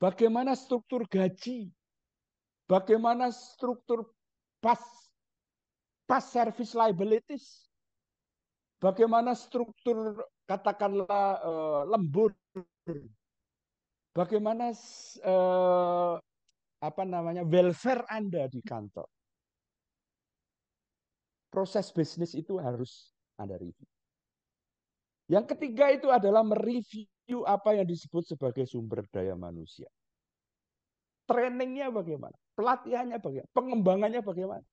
Bagaimana struktur gaji? Bagaimana struktur pas service liabilities? Bagaimana struktur katakanlah lembur? Bagaimana welfare Anda di kantor? Proses bisnis itu harus Anda review. Yang ketiga itu adalah mereview apa yang disebut sebagai sumber daya manusia. Trainingnya bagaimana? Pelatihannya bagaimana? Pengembangannya bagaimana?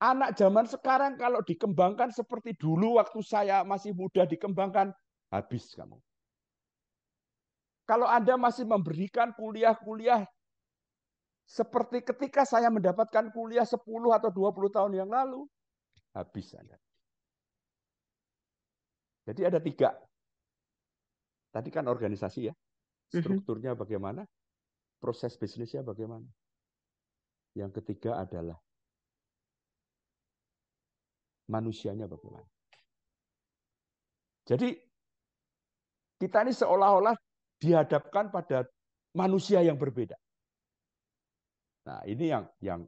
Anak zaman sekarang kalau dikembangkan seperti dulu waktu saya masih muda dikembangkan, habis kamu. Kalau Anda masih memberikan kuliah-kuliah seperti ketika saya mendapatkan kuliah 10 atau 20 tahun yang lalu, habis Anda. Jadi ada 3. Tadi kan organisasi ya. Strukturnya bagaimana? Proses bisnisnya bagaimana? Yang ketiga adalah manusianya bagaimana. Jadi kita ini seolah-olah dihadapkan pada manusia yang berbeda. Nah, ini yang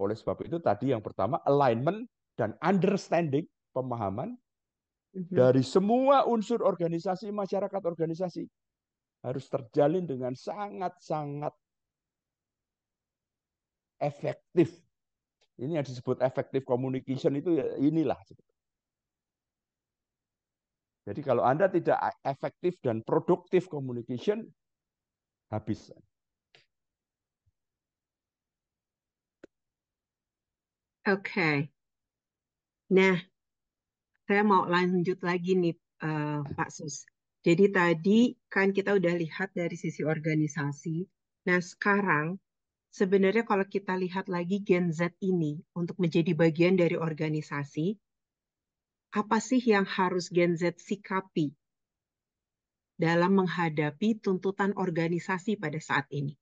oleh sebab itu tadi yang pertama alignment dan understanding, pemahaman dari semua unsur organisasi, masyarakat organisasi harus terjalin dengan sangat-sangat efektif. Ini yang disebut effective communication itu ya inilah. Jadi kalau Anda tidak efektif dan produktif communication, habis. Oke. Nah, saya mau lanjut lagi nih, Pak Sus. Jadi tadi kan kita udah lihat dari sisi organisasi. Nah, sekarang sebenarnya kalau kita lihat lagi Gen Z ini untuk menjadi bagian dari organisasi, apa sih yang harus Gen Z sikapi dalam menghadapi tuntutan organisasi pada saat ini?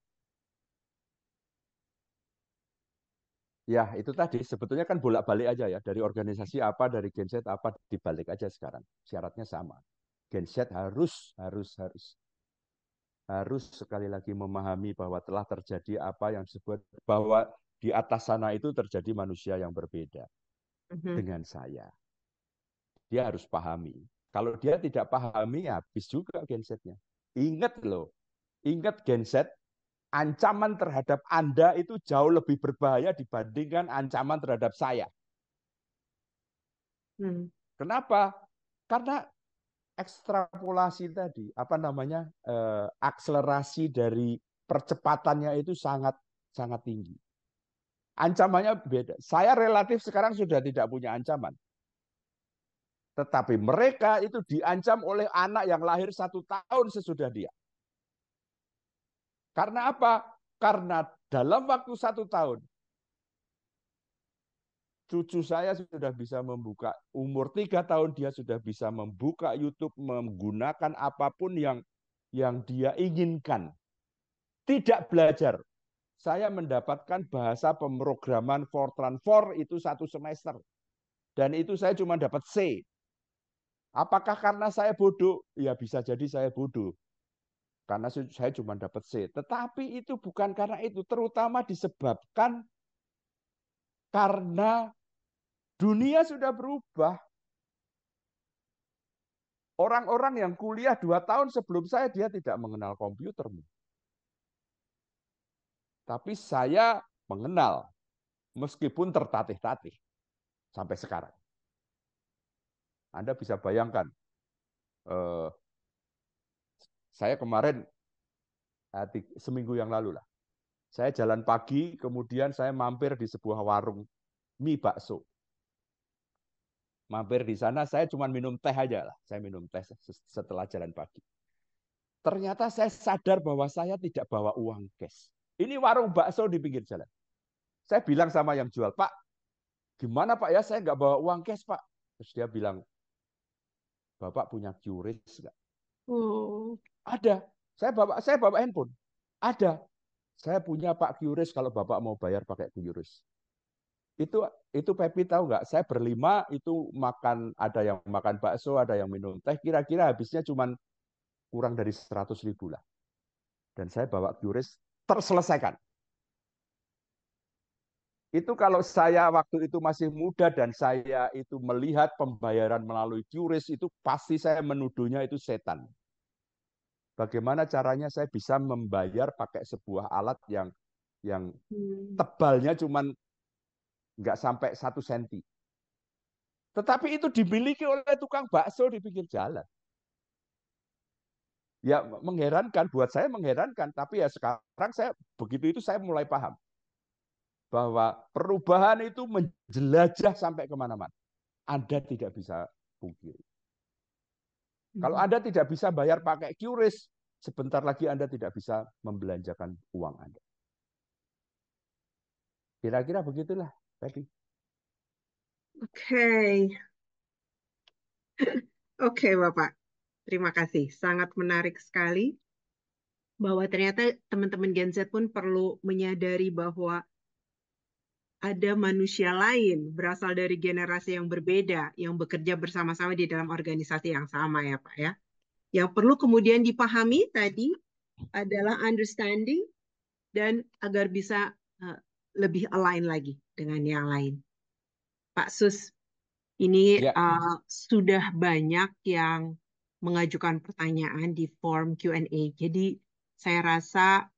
Ya, itu tadi sebetulnya kan bolak-balik aja ya, dari organisasi apa, dari Gen Z apa, dibalik aja sekarang. Syaratnya sama. Gen Z harus sekali lagi memahami bahwa telah terjadi apa yang disebut bahwa di atas sana itu terjadi manusia yang berbeda dengan saya. Dia harus pahami. Kalau dia tidak pahami, ya habis juga Gen Z-nya. Ingat loh, ingat Gen Z, ancaman terhadap Anda itu jauh lebih berbahaya dibandingkan ancaman terhadap saya. Kenapa? Karena ekstrapolasi tadi, apa namanya, akselerasi dari percepatannya itu sangat sangat tinggi. Ancamannya beda. Saya relatif sekarang sudah tidak punya ancaman. Tetapi mereka itu diancam oleh anak yang lahir 1 tahun sesudah dia. Karena apa? Karena dalam waktu 1 tahun, cucu saya sudah bisa membuka, umur 3 tahun dia sudah bisa membuka YouTube, menggunakan apapun yang dia inginkan. Tidak belajar. Saya mendapatkan bahasa pemrograman Fortran 4 itu 1 semester. Dan itu saya cuma dapat C. Apakah karena saya bodoh? Ya bisa jadi saya bodoh. Karena saya cuma dapat C. Tetapi itu bukan karena itu. Terutama disebabkan karena dunia sudah berubah. Orang-orang yang kuliah 2 tahun sebelum saya, dia tidak mengenal komputer. Tapi saya mengenal, meskipun tertatih-tatih sampai sekarang. Anda bisa bayangkan, saya kemarin, seminggu yang lalu lah, saya jalan pagi, kemudian saya mampir di sebuah warung mie bakso. Mampir di sana, saya cuma minum teh aja lah. Saya minum teh setelah jalan pagi. Ternyata saya sadar bahwa saya tidak bawa uang cash. Ini warung bakso di pinggir jalan. Saya bilang sama yang jual, Pak, gimana Pak ya, saya nggak bawa uang cash Pak. Terus dia bilang, Bapak punya QRIS nggak? Ada. Saya bawa handphone. Ada. Saya punya Pak QRIS kalau Bapak mau bayar pakai QRIS. Itu Pepi tahu nggak? Saya berlima itu makan, ada yang makan bakso, ada yang minum teh. Kira-kira habisnya cuma kurang dari 100.000 lah. Dan saya bawa QRIS terselesaikan. Itu kalau saya waktu itu masih muda dan saya itu melihat pembayaran melalui QRIS, itu pasti saya menuduhnya itu setan. Bagaimana caranya saya bisa membayar pakai sebuah alat yang tebalnya cuma nggak sampai 1 senti. Tetapi itu dimiliki oleh tukang bakso di pinggir jalan. Ya mengherankan, buat saya mengherankan. Tapi ya sekarang saya begitu itu saya mulai paham bahwa perubahan itu menjelajah sampai kemana-mana. Anda tidak bisa pungkiri. Kalau Anda tidak bisa bayar pakai QRIS, sebentar lagi Anda tidak bisa membelanjakan uang Anda. Kira-kira begitulah tadi. Oke, Bapak. Terima kasih. Sangat menarik sekali bahwa ternyata teman-teman Gen Z pun perlu menyadari bahwa ada manusia lain berasal dari generasi yang berbeda yang bekerja bersama-sama di dalam organisasi yang sama ya Pak ya. Yang perlu kemudian dipahami tadi adalah understanding dan agar bisa lebih align lagi dengan yang lain. Pak Sus, ini sudah banyak yang mengajukan pertanyaan di form Q&A. Jadi saya rasa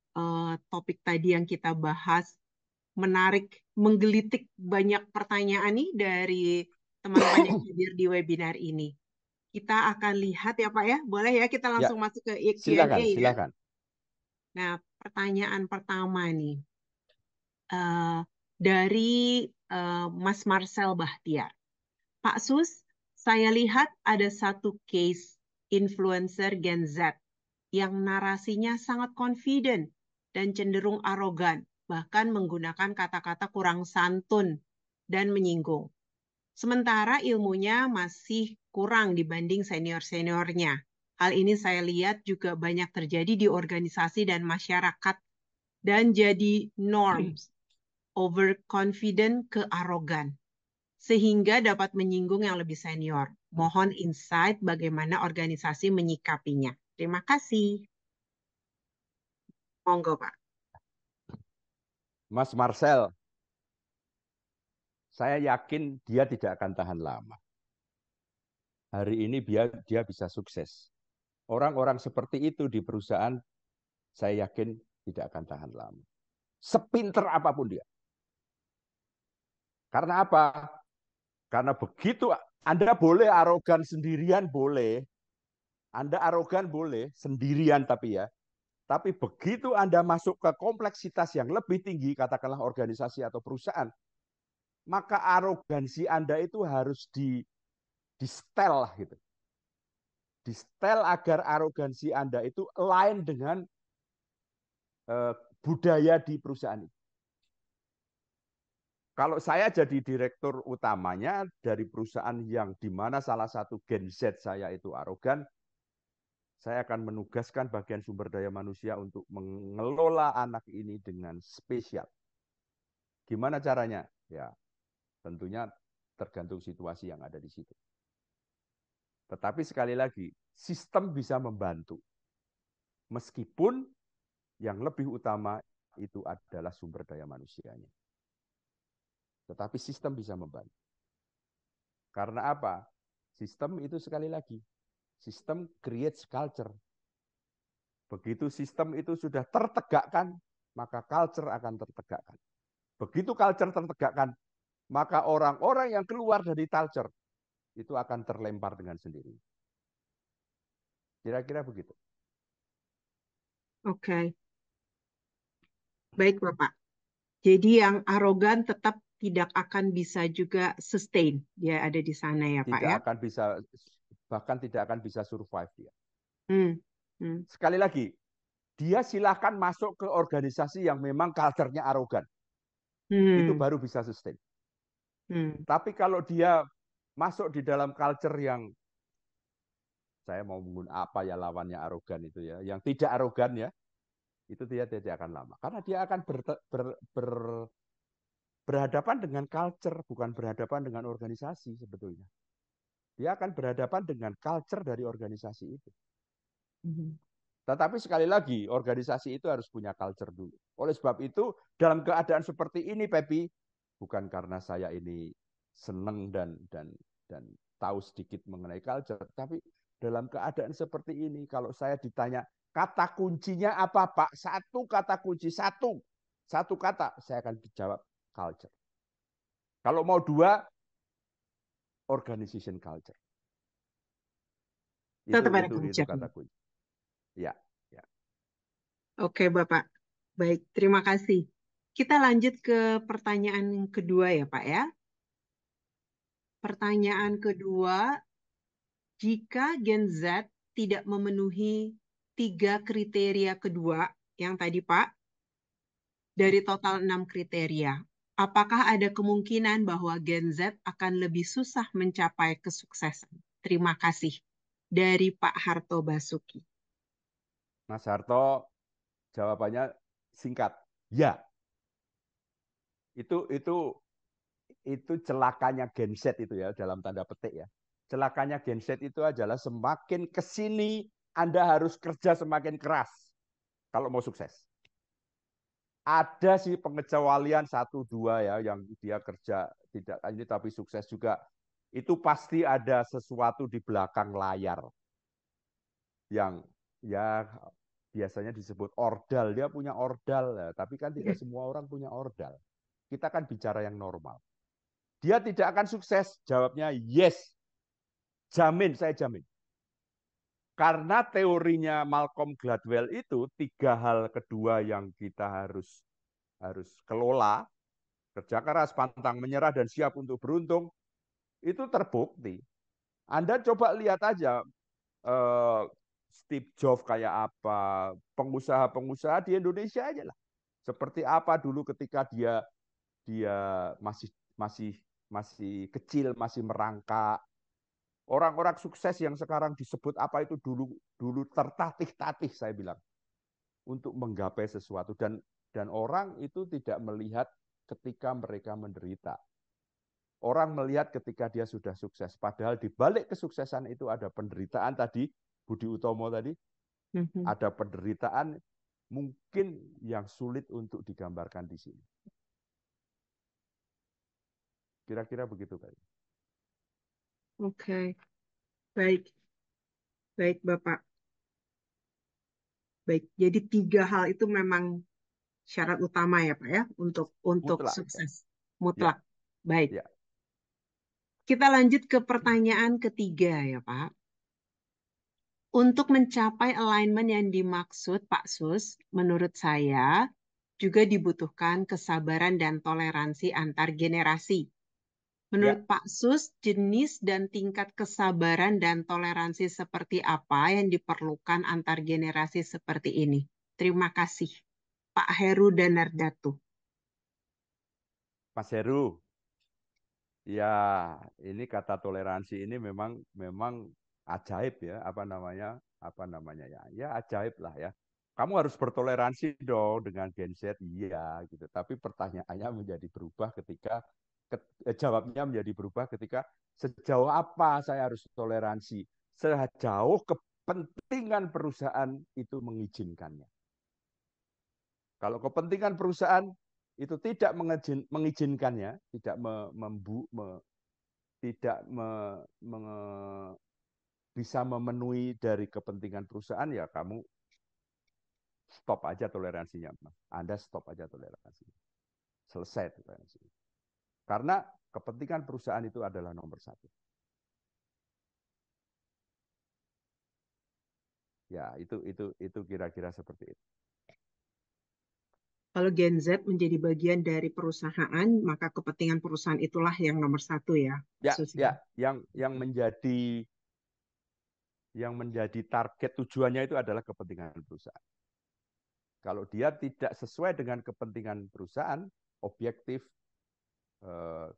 topik tadi yang kita bahas menarik, menggelitik banyak pertanyaan nih dari teman-teman yang hadir di webinar ini. Kita akan lihat ya Pak ya. Boleh ya kita langsung masuk ke Q&A ya. Silakan. Nah, pertanyaan pertama nih. Dari Mas Marcel Bahtiar. Pak Sus, saya lihat ada satu case influencer Gen Z yang narasinya sangat confident dan cenderung arogan, bahkan menggunakan kata-kata kurang santun dan menyinggung. Sementara ilmunya masih kurang dibanding senior-seniornya. Hal ini saya lihat juga banyak terjadi di organisasi dan masyarakat dan jadi norms, overconfident ke arogan, sehingga dapat menyinggung yang lebih senior. Mohon insight bagaimana organisasi menyikapinya. Terima kasih. Monggo, Pak. Mas Marcel, saya yakin dia tidak akan tahan lama. Hari ini dia bisa sukses. Orang-orang seperti itu di perusahaan, saya yakin tidak akan tahan lama. Sepinter apapun dia. Karena apa? Karena begitu Anda boleh arogan sendirian, boleh. Anda arogan boleh, sendirian tapi ya. Tapi begitu Anda masuk ke kompleksitas yang lebih tinggi, katakanlah organisasi atau perusahaan, maka arogansi Anda itu harus di-setel gitu. Di-setel agar arogansi Anda itu align dengan budaya di perusahaan itu. Kalau saya jadi direktur utamanya dari perusahaan yang di mana salah satu Gen Z saya itu arogan, saya akan menugaskan bagian sumber daya manusia untuk mengelola anak ini dengan spesial. Gimana caranya? Ya, tentunya tergantung situasi yang ada di situ. Tetapi sekali lagi, sistem bisa membantu. Meskipun yang lebih utama itu adalah sumber daya manusianya. Tetapi sistem bisa membantu. Karena apa? Sistem itu sekali lagi, sistem creates culture. Begitu sistem itu sudah tertegakkan, maka culture akan tertegakkan. Begitu culture tertegakkan, maka orang-orang yang keluar dari culture itu akan terlempar dengan sendiri. Kira-kira begitu. Oke. Baik, Bapak. Jadi yang arogan tetap tidak akan bisa juga sustain. Dia ada di sana ya, Pak Tidak ya? akan bisa, bahkan tidak akan bisa survive dia. Hmm. Hmm. Sekali lagi, dia silahkan masuk ke organisasi yang memang culture-nya arogan. Itu Hmm. baru bisa sustain. Hmm. Tapi kalau dia masuk di dalam culture yang, saya mau menggunakan apa ya lawannya arogan itu ya, yang tidak arogan ya, itu dia tidak akan lama. Karena dia akan berhadapan dengan culture, bukan berhadapan dengan organisasi sebetulnya. Dia akan berhadapan dengan culture dari organisasi itu. Hmm. Tetapi sekali lagi, organisasi itu harus punya culture dulu. Oleh sebab itu, dalam keadaan seperti ini, Pepi, bukan karena saya ini senang dan tahu sedikit mengenai culture, tapi dalam keadaan seperti ini, kalau saya ditanya kata kuncinya apa, Pak? Satu kata kunci, satu kata, saya akan jawab culture. Kalau mau dua, organization culture. Tetap ada Itu culture. kata kunci. Ya, ya. Oke, Bapak. Baik, terima kasih. Kita lanjut ke pertanyaan kedua ya, Pak ya. Pertanyaan kedua, jika Gen Z tidak memenuhi 3 kriteria kedua yang tadi, Pak, dari total 6 kriteria, apakah ada kemungkinan bahwa Gen Z akan lebih susah mencapai kesuksesan? Terima kasih. Dari Pak Harto Basuki. Mas Harto, jawabannya singkat, ya. Itu celakanya Gen Z itu ya, dalam tanda petik ya. Celakanya Gen Z itu adalah semakin ke sini Anda harus kerja semakin keras kalau mau sukses. Ada sih pengecualian 1-2 ya yang dia kerja tidak ini tapi sukses juga. Itu pasti ada sesuatu di belakang layar yang ya biasanya disebut ordal. Dia punya ordal ya, tapi kan tidak semua orang punya ordal. Kita kan bicara yang normal. Dia tidak akan sukses? Jawabnya yes. Jamin, saya jamin. Karena teorinya Malcolm Gladwell itu 3 hal kedua yang kita harus kelola, kerja keras, pantang menyerah, dan siap untuk beruntung, itu terbukti. Anda coba lihat aja, eh, Steve Jobs kayak apa, pengusaha-pengusaha di Indonesia aja lah. Seperti apa dulu ketika dia dia masih masih masih kecil, masih merangkak. Orang-orang sukses yang sekarang disebut apa itu dulu dulu tertatih-tatih saya bilang untuk menggapai sesuatu dan orang itu tidak melihat ketika mereka menderita. Orang melihat ketika dia sudah sukses, padahal di balik kesuksesan itu ada penderitaan tadi, Budi Utomo tadi, ada penderitaan mungkin yang sulit untuk digambarkan di sini. Kira-kira begitu kali. Oke, baik, baik Bapak. Baik, jadi 3 hal itu memang syarat utama ya Pak ya untuk Mutlak. sukses Ya, mutlak. Baik, ya. kita lanjut ke pertanyaan ketiga ya Pak. Untuk mencapai alignment yang dimaksud Pak Sus, menurut saya juga dibutuhkan kesabaran dan toleransi antar generasi. Menurut Ya, Pak Sus, jenis dan tingkat kesabaran dan toleransi seperti apa yang diperlukan antar generasi seperti ini? Terima kasih, Pak Heru Danardatu. Mas Heru. Ya, ini kata toleransi ini memang memang ajaib ya, apa namanya ya, ya ajaib lah ya. Kamu harus bertoleransi dong dengan Gen Z, iya gitu. Tapi pertanyaannya menjadi berubah ketika jawabnya menjadi berubah ketika sejauh apa saya harus toleransi, sejauh kepentingan perusahaan itu mengizinkannya. Kalau kepentingan perusahaan itu tidak mengizinkannya, tidak tidak bisa memenuhi dari kepentingan perusahaan, ya kamu stop aja toleransinya, Mas. Anda stop aja toleransi. Selesai toleransi. Karena kepentingan perusahaan itu adalah nomor satu. Ya, itu kira-kira seperti itu. Kalau Gen Z menjadi bagian dari perusahaan, maka kepentingan perusahaan itulah yang nomor satu ya, Ya, Susi. ya, yang menjadi target tujuannya itu adalah kepentingan perusahaan. Kalau dia tidak sesuai dengan kepentingan perusahaan, objektif,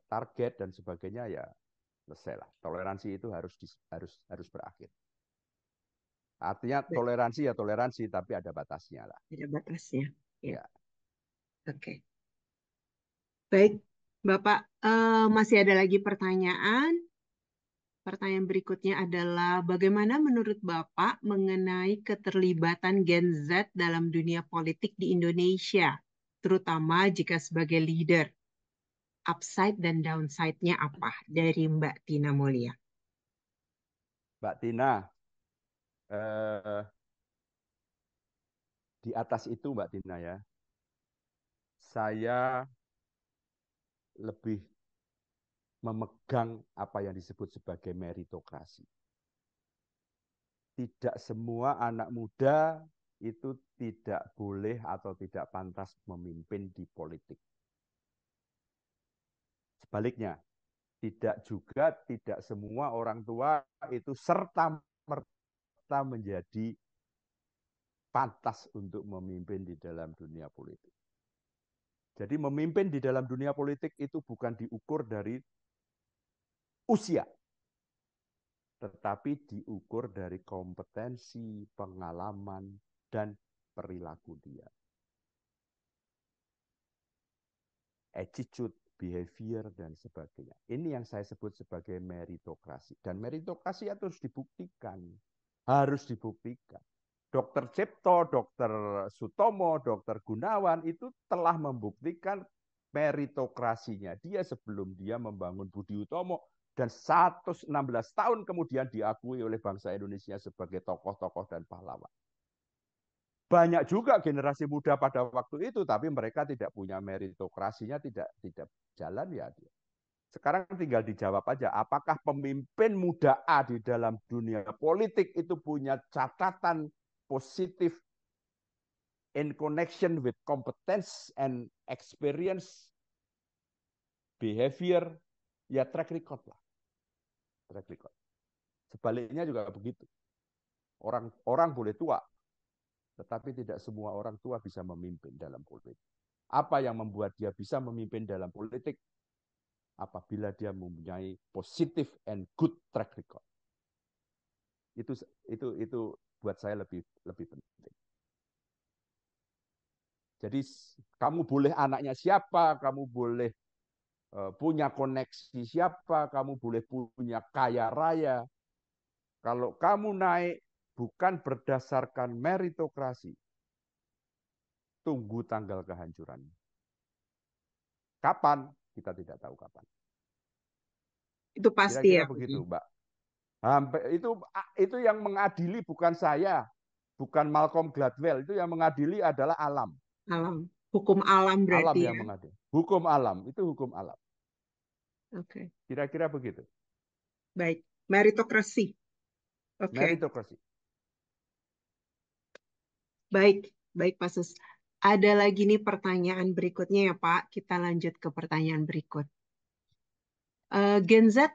target dan sebagainya, ya selesai lah. Toleransi itu harus berakhir. Artinya Baik, toleransi ya toleransi, tapi ada batasnya lah. ada batasnya. Ya, Ya, oke. Baik, Bapak, masih ada lagi pertanyaan? Pertanyaan berikutnya adalah, bagaimana menurut Bapak mengenai keterlibatan Gen Z dalam dunia politik di Indonesia, terutama jika sebagai leader? Upside dan downside-nya apa? Dari Mbak Tina Mulia. Mbak Tina, eh, di atas itu Mbak Tina ya, saya lebih memegang apa yang disebut sebagai meritokrasi. Tidak semua anak muda itu tidak boleh atau tidak pantas memimpin di politik. Sebaliknya, tidak semua orang tua itu serta merta menjadi pantas untuk memimpin di dalam dunia politik. Jadi memimpin di dalam dunia politik itu bukan diukur dari usia, tetapi diukur dari kompetensi, pengalaman, dan perilaku dia. Attitude, behavior, dan sebagainya. Ini yang saya sebut sebagai meritokrasi. Dan meritokrasi itu harus dibuktikan. Harus dibuktikan. Dr. Cipto, Dr. Sutomo, Dr. Gunawan itu telah membuktikan meritokrasinya. Dia sebelum dia membangun Budi Utomo dan 116 tahun kemudian diakui oleh bangsa Indonesia sebagai tokoh-tokoh dan pahlawan. Banyak juga generasi muda pada waktu itu, tapi mereka tidak punya meritokrasinya, tidak jalan ya. Sekarang tinggal dijawab aja, apakah pemimpin muda A di dalam dunia politik itu punya catatan positif in connection with competence and experience, behavior, ya track record lah. Track record. Sebaliknya juga begitu. Orang boleh tua, tetapi tidak semua orang tua bisa memimpin dalam politik. Apa yang membuat dia bisa memimpin dalam politik? Apabila dia mempunyai positive and good track record. Itu buat saya lebih penting. Jadi kamu boleh anaknya siapa, kamu boleh punya koneksi siapa, kamu boleh punya kaya raya. Kalau kamu naik bukan berdasarkan meritokrasi, tunggu tanggal kehancuran. Kapan? Kita tidak tahu kapan. Itu pasti Kira-kira ya, begitu, Budi. Mbak. Itu yang mengadili bukan saya, bukan Malcolm Gladwell. Itu yang mengadili adalah alam. Alam. Hukum alam Alam berarti yang ya. mengadili. Hukum alam, itu hukum alam. Oke, Kira-kira begitu. baik. Meritokrasi. Oke, Meritokrasi. baik. Baik, Pak Sus. Ada lagi nih pertanyaan berikutnya ya, Pak. Kita lanjut ke pertanyaan berikut. Gen Z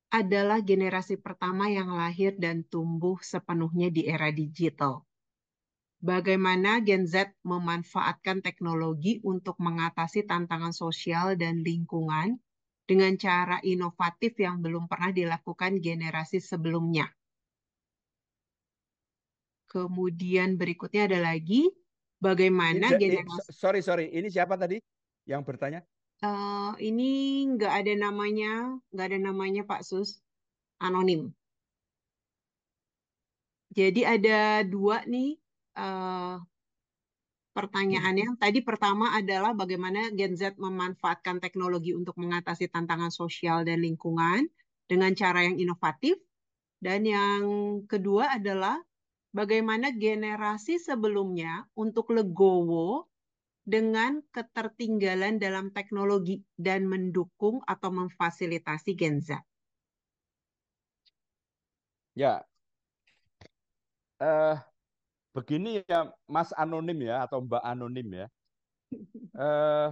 adalah generasi pertama yang lahir dan tumbuh sepenuhnya di era digital. Bagaimana Gen Z memanfaatkan teknologi untuk mengatasi tantangan sosial dan lingkungan dengan cara inovatif yang belum pernah dilakukan generasi sebelumnya. Kemudian berikutnya ada lagi, bagaimana generasi... Sorry, ini siapa tadi yang bertanya? Ini nggak ada namanya Pak Sus, anonim. Jadi ada dua nih eh, pertanyaannya. Tadi pertama adalah bagaimana Gen Z memanfaatkan teknologi untuk mengatasi tantangan sosial dan lingkungan dengan cara yang inovatif. Dan yang kedua adalah bagaimana generasi sebelumnya untuk legowo dengan ketertinggalan dalam teknologi dan mendukung atau memfasilitasi Gen Z. Ya, begini ya Mas Anonim ya atau Mbak Anonim ya. Eh,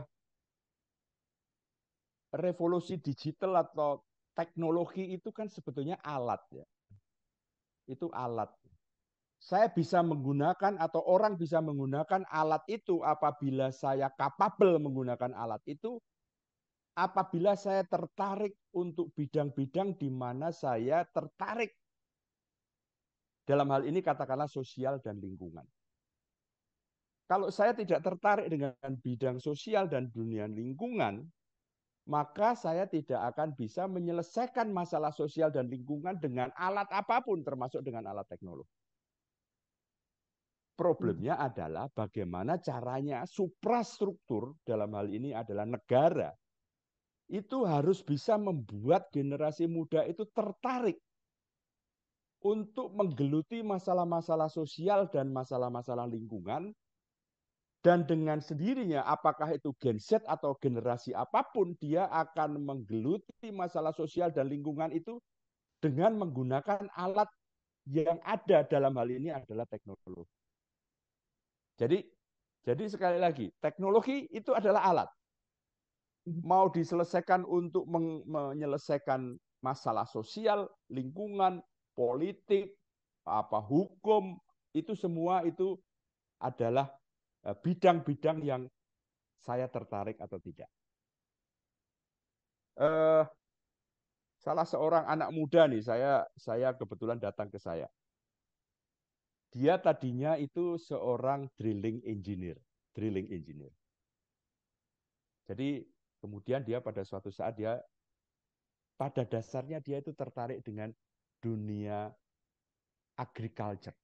Revolusi digital atau teknologi itu kan sebetulnya alat ya. Itu alat. Saya bisa menggunakan atau orang bisa menggunakan alat itu apabila saya kapabel menggunakan alat itu, apabila saya tertarik untuk bidang-bidang di mana saya tertarik. Dalam hal ini katakanlah sosial dan lingkungan. Kalau saya tidak tertarik dengan bidang sosial dan dunia lingkungan, maka saya tidak akan bisa menyelesaikan masalah sosial dan lingkungan dengan alat apapun, termasuk dengan alat teknologi. Problemnya adalah bagaimana caranya suprastruktur, dalam hal ini adalah negara, itu harus bisa membuat generasi muda itu tertarik untuk menggeluti masalah-masalah sosial dan masalah-masalah lingkungan. Dan dengan sendirinya, apakah itu Gen Z atau generasi apapun, dia akan menggeluti masalah sosial dan lingkungan itu dengan menggunakan alat yang ada, dalam hal ini adalah teknologi. Jadi sekali lagi, teknologi itu adalah alat. Mau diselesaikan untuk menyelesaikan masalah sosial, lingkungan, politik, hukum, itu semua itu adalah bidang-bidang yang saya tertarik atau tidak. Salah seorang anak muda nih, saya kebetulan datang ke saya. Dia tadinya itu seorang drilling engineer. Jadi kemudian dia pada suatu saat pada dasarnya dia itu tertarik dengan dunia agriculture.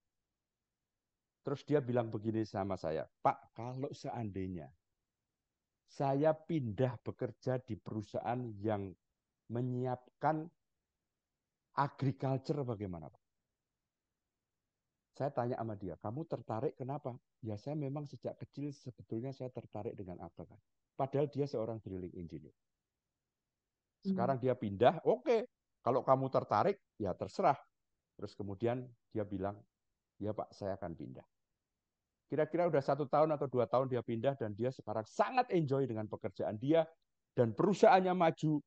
Terus dia bilang begini sama saya, Pak, kalau seandainya saya pindah bekerja di perusahaan yang menyiapkan agriculture bagaimana, Pak? Saya tanya sama dia, kamu tertarik kenapa? Ya saya memang sejak kecil sebetulnya saya tertarik dengan agriculture. Padahal dia seorang drilling engineer. Sekarang dia pindah, oke. Kalau kamu tertarik, ya terserah. Terus kemudian dia bilang, ya Pak, saya akan pindah. Kira-kira udah 1 tahun atau 2 tahun dia pindah dan dia sekarang sangat enjoy dengan pekerjaan dia dan perusahaannya maju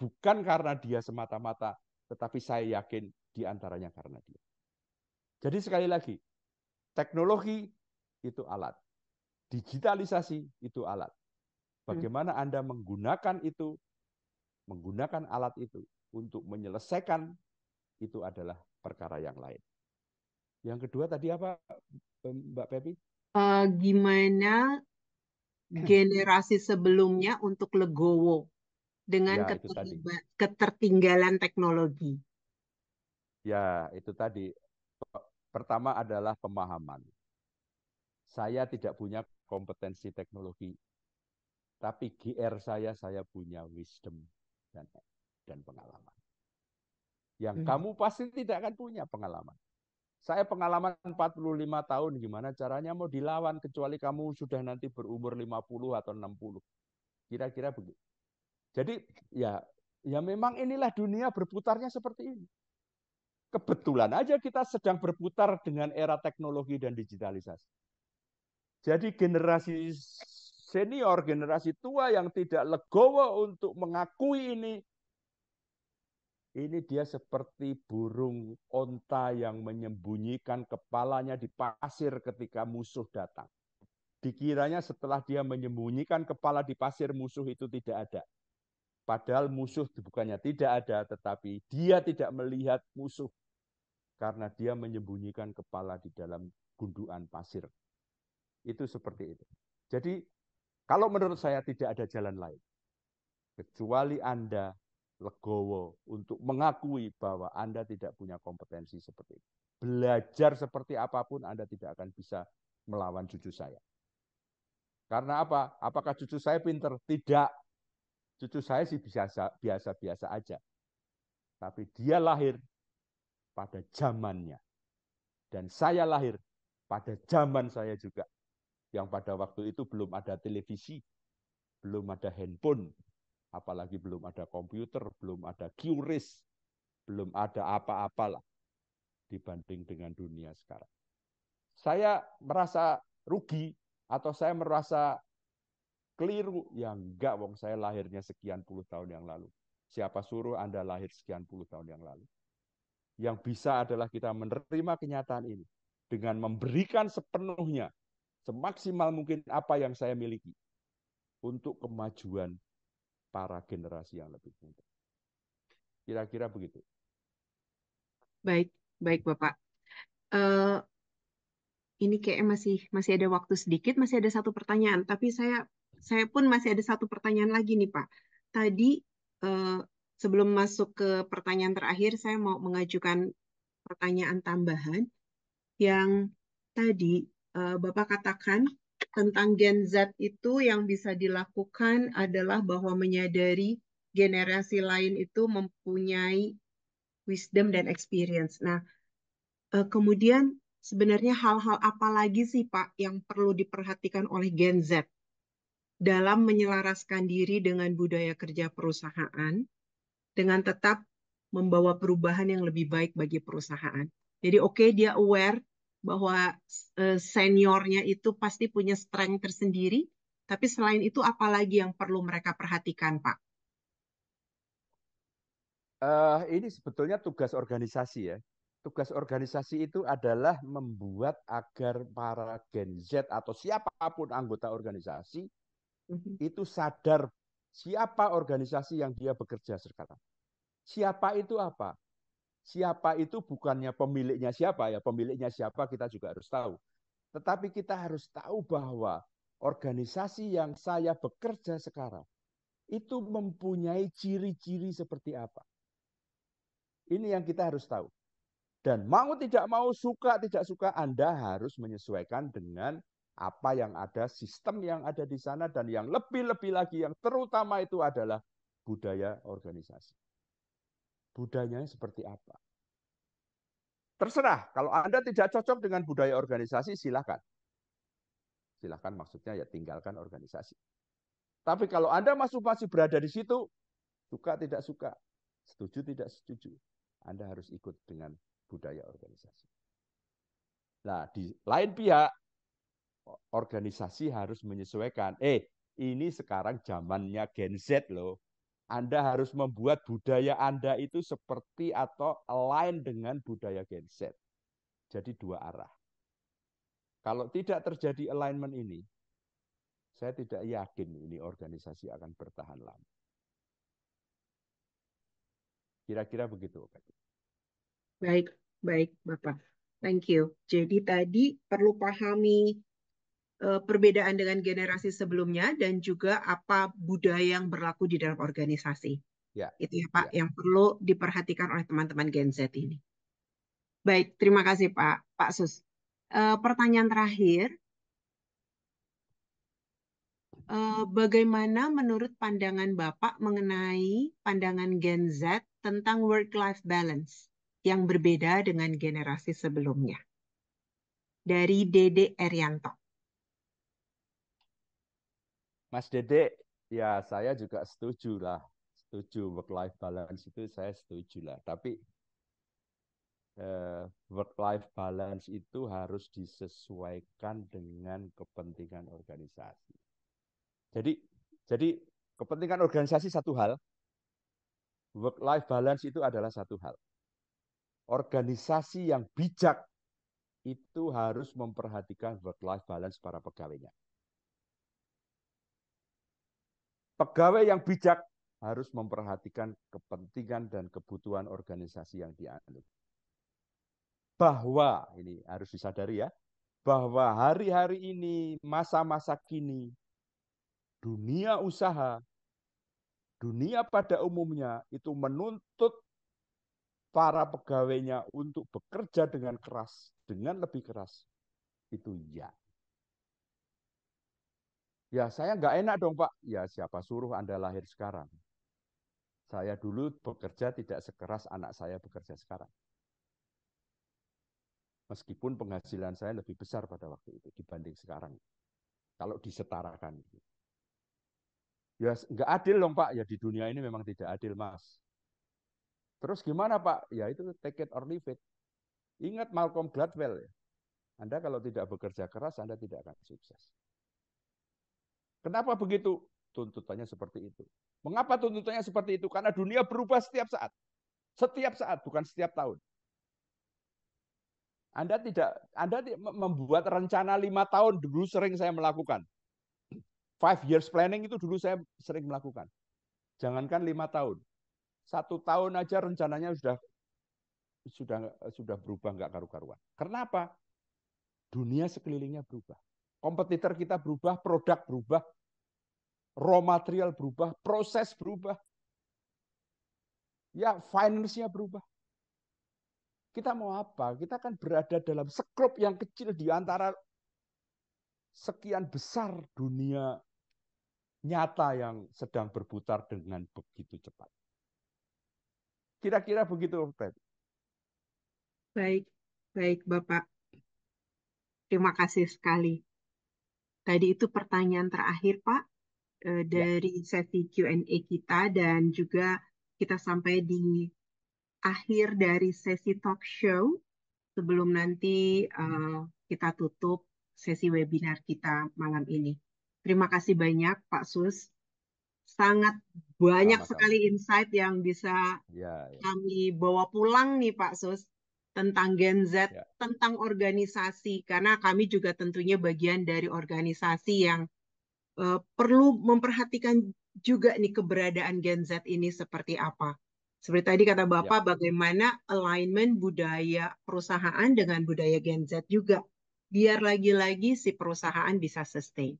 bukan karena dia semata-mata, tetapi saya yakin diantaranya karena dia. Jadi sekali lagi, teknologi itu alat, digitalisasi itu alat. Bagaimana Anda menggunakan itu, menggunakan alat itu untuk menyelesaikan itu adalah perkara yang lain. Yang kedua tadi apa, Mbak Pepi? Gimana generasi sebelumnya untuk legowo dengan Ya, itu tadi. ketertinggalan teknologi. Ya, itu tadi. Pertama adalah pemahaman. Saya tidak punya kompetensi teknologi, tapi GR saya punya wisdom dan pengalaman. Yang kamu pasti tidak akan punya pengalaman. Saya pengalaman 45 tahun, gimana caranya mau dilawan kecuali kamu sudah nanti berumur 50 atau 60. Kira-kira begitu. Jadi ya memang inilah dunia berputarnya seperti ini. Kebetulan aja kita sedang berputar dengan era teknologi dan digitalisasi. Jadi generasi senior, generasi tua yang tidak legowo untuk mengakui ini dia seperti burung onta yang menyembunyikan kepalanya di pasir ketika musuh datang. Dikiranya setelah dia menyembunyikan kepala di pasir, musuh itu tidak ada. Padahal musuh bukannya tidak ada, tetapi dia tidak melihat musuh karena dia menyembunyikan kepala di dalam gundukan pasir. Itu seperti itu. Jadi kalau menurut saya tidak ada jalan lain kecuali Anda legowo untuk mengakui bahwa Anda tidak punya kompetensi seperti itu. Belajar seperti apapun Anda tidak akan bisa melawan cucu saya. Karena apa? Apakah cucu saya pinter? Tidak. Cucu saya sih biasa-biasa aja. Tapi dia lahir pada zamannya. Dan saya lahir pada zaman saya juga. Yang pada waktu itu belum ada televisi, belum ada handphone, apalagi belum ada komputer, belum ada QRIS, belum ada apa-apalah dibanding dengan dunia sekarang. Saya merasa rugi atau saya merasa keliru, ya enggak, wong saya lahirnya sekian puluh tahun yang lalu. Siapa suruh Anda lahir sekian puluh tahun yang lalu? Yang bisa adalah kita menerima kenyataan ini dengan memberikan sepenuhnya, semaksimal mungkin apa yang saya miliki untuk kemajuan para generasi yang lebih muda. Kira-kira begitu. Baik, baik Bapak. Eh, ini kayak masih ada waktu sedikit, masih ada satu pertanyaan. Tapi saya pun masih ada satu pertanyaan lagi nih Pak. Tadi eh, sebelum masuk ke pertanyaan terakhir, saya mau mengajukan pertanyaan tambahan yang tadi Bapak katakan tentang Gen Z itu yang bisa dilakukan adalah bahwa menyadari generasi lain itu mempunyai wisdom dan experience. Nah, kemudian sebenarnya hal-hal apa lagi sih Pak yang perlu diperhatikan oleh Gen Z dalam menyelaraskan diri dengan budaya kerja perusahaan dengan tetap membawa perubahan yang lebih baik bagi perusahaan. Jadi oke, dia aware bahwa seniornya itu pasti punya strength tersendiri, tapi selain itu apa lagi yang perlu mereka perhatikan, Pak? Ini sebetulnya tugas organisasi ya. Tugas organisasi itu adalah membuat agar para Gen Z atau siapapun anggota organisasi itu sadar siapa organisasi yang dia bekerja sekarang. Siapa itu apa? Siapa itu bukannya pemiliknya siapa ya, pemiliknya siapa kita juga harus tahu. Tetapi kita harus tahu bahwa organisasi yang saya bekerja sekarang itu mempunyai ciri-ciri seperti apa. Ini yang kita harus tahu. Dan mau tidak mau, suka tidak suka, Anda harus menyesuaikan dengan apa yang ada, sistem yang ada di sana, dan yang lebih-lebih lagi, yang terutama itu adalah budaya organisasi. Budayanya seperti apa? Terserah, kalau Anda tidak cocok dengan budaya organisasi, silakan. Silakan maksudnya ya tinggalkan organisasi. Tapi kalau Anda masih berada di situ, suka tidak suka, setuju tidak setuju, Anda harus ikut dengan budaya organisasi. Nah, di lain pihak, organisasi harus menyesuaikan. Ini sekarang zamannya Gen Z loh. Anda harus membuat budaya Anda itu seperti atau align dengan budaya Gen Z. jadi dua arah. Kalau tidak terjadi alignment ini, saya tidak yakin ini organisasi akan bertahan lama. Kira-kira begitu. Baik, baik Bapak. Thank you. Jadi tadi perlu pahami perbedaan dengan generasi sebelumnya dan juga apa budaya yang berlaku di dalam organisasi. Ya, Itu ya Pak, ya. yang perlu diperhatikan oleh teman-teman Gen Z ini. Baik, terima kasih Pak Sus. Pertanyaan terakhir, bagaimana menurut pandangan Bapak mengenai pandangan Gen Z tentang work-life balance yang berbeda dengan generasi sebelumnya? Dari Dede Erianto. Mas Dede, ya saya juga setuju lah. Setuju work-life balance itu saya setuju lah. Tapi work-life balance itu harus disesuaikan dengan kepentingan organisasi. Jadi kepentingan organisasi satu hal, work-life balance itu adalah satu hal. Organisasi yang bijak itu harus memperhatikan work-life balance para pegawainya. Pegawai yang bijak harus memperhatikan kepentingan dan kebutuhan organisasi yang dianut. Bahwa, ini harus disadari ya, bahwa hari-hari ini, masa-masa kini, dunia usaha, dunia pada umumnya itu menuntut para pegawainya untuk bekerja dengan keras, dengan lebih keras. Itu ya. Ya saya nggak enak dong Pak. Ya siapa suruh Anda lahir sekarang. Saya dulu bekerja tidak sekeras anak saya bekerja sekarang. Meskipun penghasilan saya lebih besar pada waktu itu dibanding sekarang. Kalau disetarakan. Ya nggak adil dong Pak. Ya di dunia ini memang tidak adil Mas. Terus gimana Pak? Ya itu take it or leave it. Ingat Malcolm Gladwell ya. Anda kalau tidak bekerja keras, Anda tidak akan sukses. Kenapa begitu? Tuntutannya seperti itu. Mengapa tuntutannya seperti itu? Karena dunia berubah setiap saat. Setiap saat, bukan setiap tahun. Anda membuat rencana 5 tahun dulu sering saya melakukan. 5 years planning itu dulu saya sering melakukan. Jangankan 5 tahun. 1 tahun aja rencananya sudah berubah nggak karu-karuan. Kenapa? Dunia sekelilingnya berubah. Kompetitor kita berubah, produk berubah, raw material berubah, proses berubah. Ya, finance-nya berubah. Kita mau apa? Kita kan berada dalam sekrup yang kecil di antara sekian besar dunia nyata yang sedang berputar dengan begitu cepat. Kira-kira begitu, Fred. Baik, baik Bapak. Terima kasih sekali. Tadi itu pertanyaan terakhir Pak dari sesi Q&A kita dan juga kita sampai di akhir dari sesi talk show sebelum nanti kita tutup sesi webinar kita malam ini. Terima kasih banyak Pak Sus. Sangat banyak sekali insight yang bisa kami bawa pulang nih Pak Sus tentang Gen Z, tentang organisasi, karena kami juga tentunya bagian dari organisasi yang perlu memperhatikan juga nih keberadaan Gen Z ini seperti apa. Seperti tadi kata Bapak, bagaimana alignment budaya perusahaan dengan budaya Gen Z juga. Biar lagi-lagi si perusahaan bisa sustain.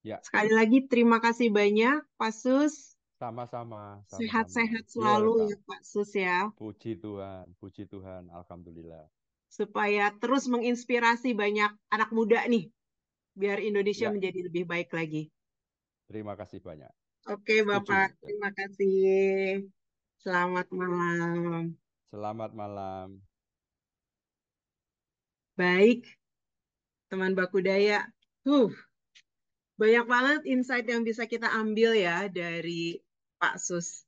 Sekali lagi terima kasih banyak Pak Sus. Sama-sama. Sehat-sehat selalu ya Pak Sus ya. Puji Tuhan, alhamdulillah. Supaya terus menginspirasi banyak anak muda nih, biar Indonesia menjadi lebih baik lagi. Terima kasih banyak. Oke Bapak, terima kasih. Selamat malam. Selamat malam. Baik, teman Bakudaya. Banyak banget insight yang bisa kita ambil ya dari Pak Sus.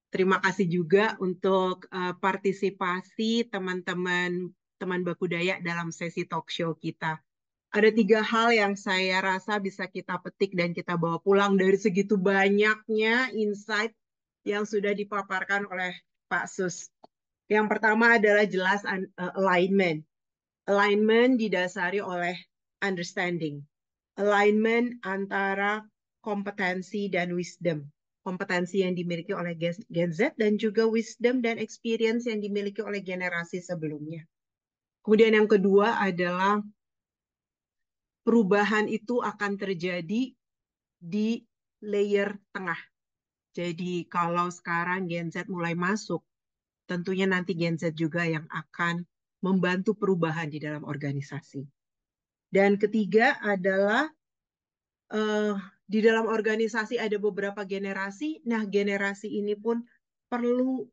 Terima kasih juga untuk partisipasi teman-teman Bakudaya dalam sesi talk show kita. Ada 3 hal yang saya rasa bisa kita petik dan kita bawa pulang dari segitu banyaknya insight yang sudah dipaparkan oleh Pak Sus. Yang pertama adalah jelas alignment. Alignment didasari oleh understanding. Alignment antara kompetensi dan wisdom. Kompetensi yang dimiliki oleh Gen Z dan juga wisdom dan experience yang dimiliki oleh generasi sebelumnya. Kemudian yang kedua adalah perubahan itu akan terjadi di layer tengah. Jadi kalau sekarang Gen Z mulai masuk, tentunya nanti Gen Z juga yang akan membantu perubahan di dalam organisasi. Dan ketiga adalah di dalam organisasi ada beberapa generasi. Nah, generasi ini pun perlu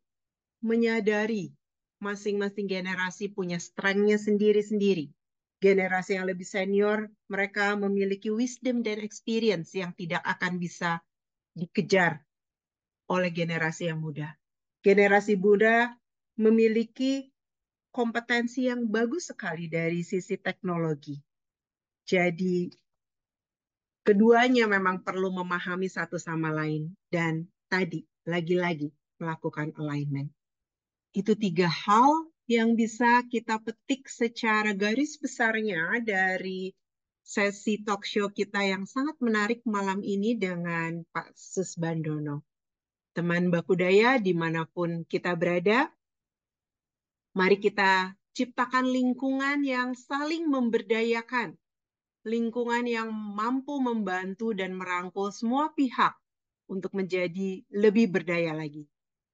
menyadari masing-masing generasi punya strength-nya sendiri-sendiri. Generasi yang lebih senior, mereka memiliki wisdom dan experience yang tidak akan bisa dikejar oleh generasi yang muda. Generasi muda memiliki kompetensi yang bagus sekali dari sisi teknologi. Jadi, keduanya memang perlu memahami satu sama lain. Dan tadi, lagi-lagi, melakukan alignment. Itu 3 hal yang bisa kita petik secara garis besarnya dari sesi talk show kita yang sangat menarik malam ini dengan Pak Susbandono. Teman Bakudaya, dimanapun kita berada, mari kita ciptakan lingkungan yang saling memberdayakan, lingkungan yang mampu membantu dan merangkul semua pihak untuk menjadi lebih berdaya lagi.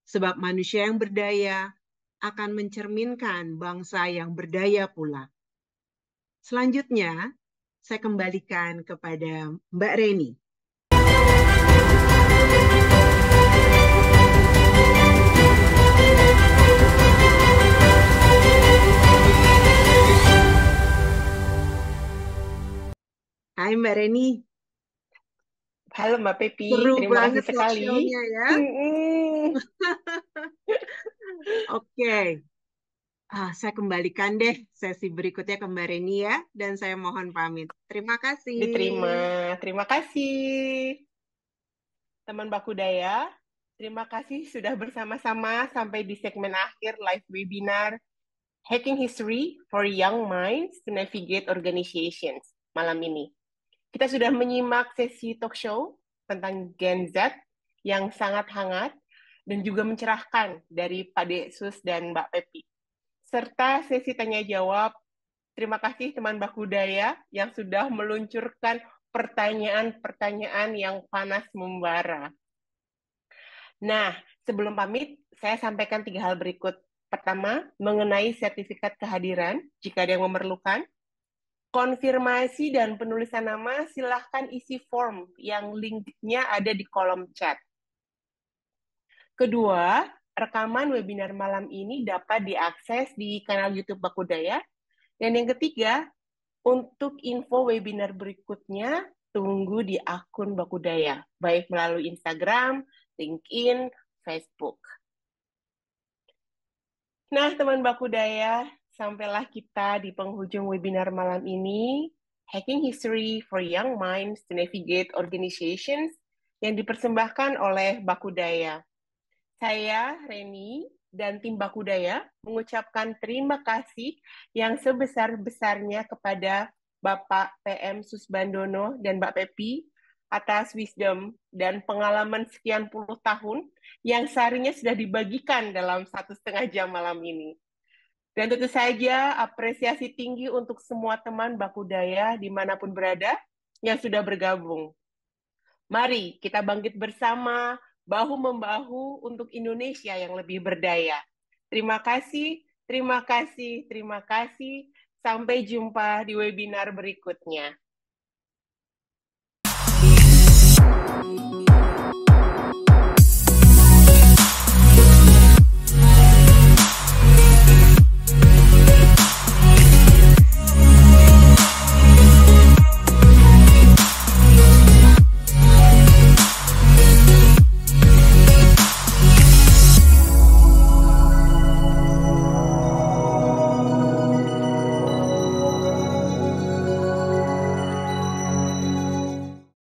Sebab manusia yang berdaya akan mencerminkan bangsa yang berdaya pula. Selanjutnya, saya kembalikan kepada Mbak Reni. Hai Mbak Reni. Halo Mbak Pepi, Seru terima kasih banget talk sekali. show-nya ya. Oke. Saya kembalikan deh sesi berikutnya ke Mbak Reni ya, dan saya mohon pamit. Terima kasih. Diterima, terima kasih. Teman Bakudaya, terima kasih sudah bersama-sama sampai di segmen akhir live webinar Hacking History for Young Minds to Navigate Organizations malam ini. Kita sudah menyimak sesi talk show tentang Gen Z yang sangat hangat dan juga mencerahkan dari Pak Deksus dan Mbak Pepi. Serta sesi tanya-jawab. Terima kasih teman Bakudaya yang sudah meluncurkan pertanyaan-pertanyaan yang panas membara. Nah, sebelum pamit, saya sampaikan 3 hal berikut. Pertama, mengenai sertifikat kehadiran, jika ada yang memerlukan. Konfirmasi dan penulisan nama, silahkan isi form yang linknya ada di kolom chat. Kedua, rekaman webinar malam ini dapat diakses di kanal YouTube Bakudaya. Dan yang ketiga, untuk info webinar berikutnya, tunggu di akun Bakudaya, baik melalui Instagram, LinkedIn, Facebook. Nah, teman Bakudaya, sampailah kita di penghujung webinar malam ini, Hacking History for Young Minds to Navigate Organizations, yang dipersembahkan oleh Bakudaya. Saya, Reni, dan tim Bakudaya mengucapkan terima kasih yang sebesar-besarnya kepada Bapak PM Susbandono dan Mbak Pepi atas wisdom dan pengalaman sekian puluh tahun yang seharinya sudah dibagikan dalam 1,5 jam malam ini. Dan tentu saja apresiasi tinggi untuk semua teman Bakudaya dimanapun berada yang sudah bergabung. Mari kita bangkit bersama, bahu-membahu untuk Indonesia yang lebih berdaya. Terima kasih, terima kasih, terima kasih. Sampai jumpa di webinar berikutnya.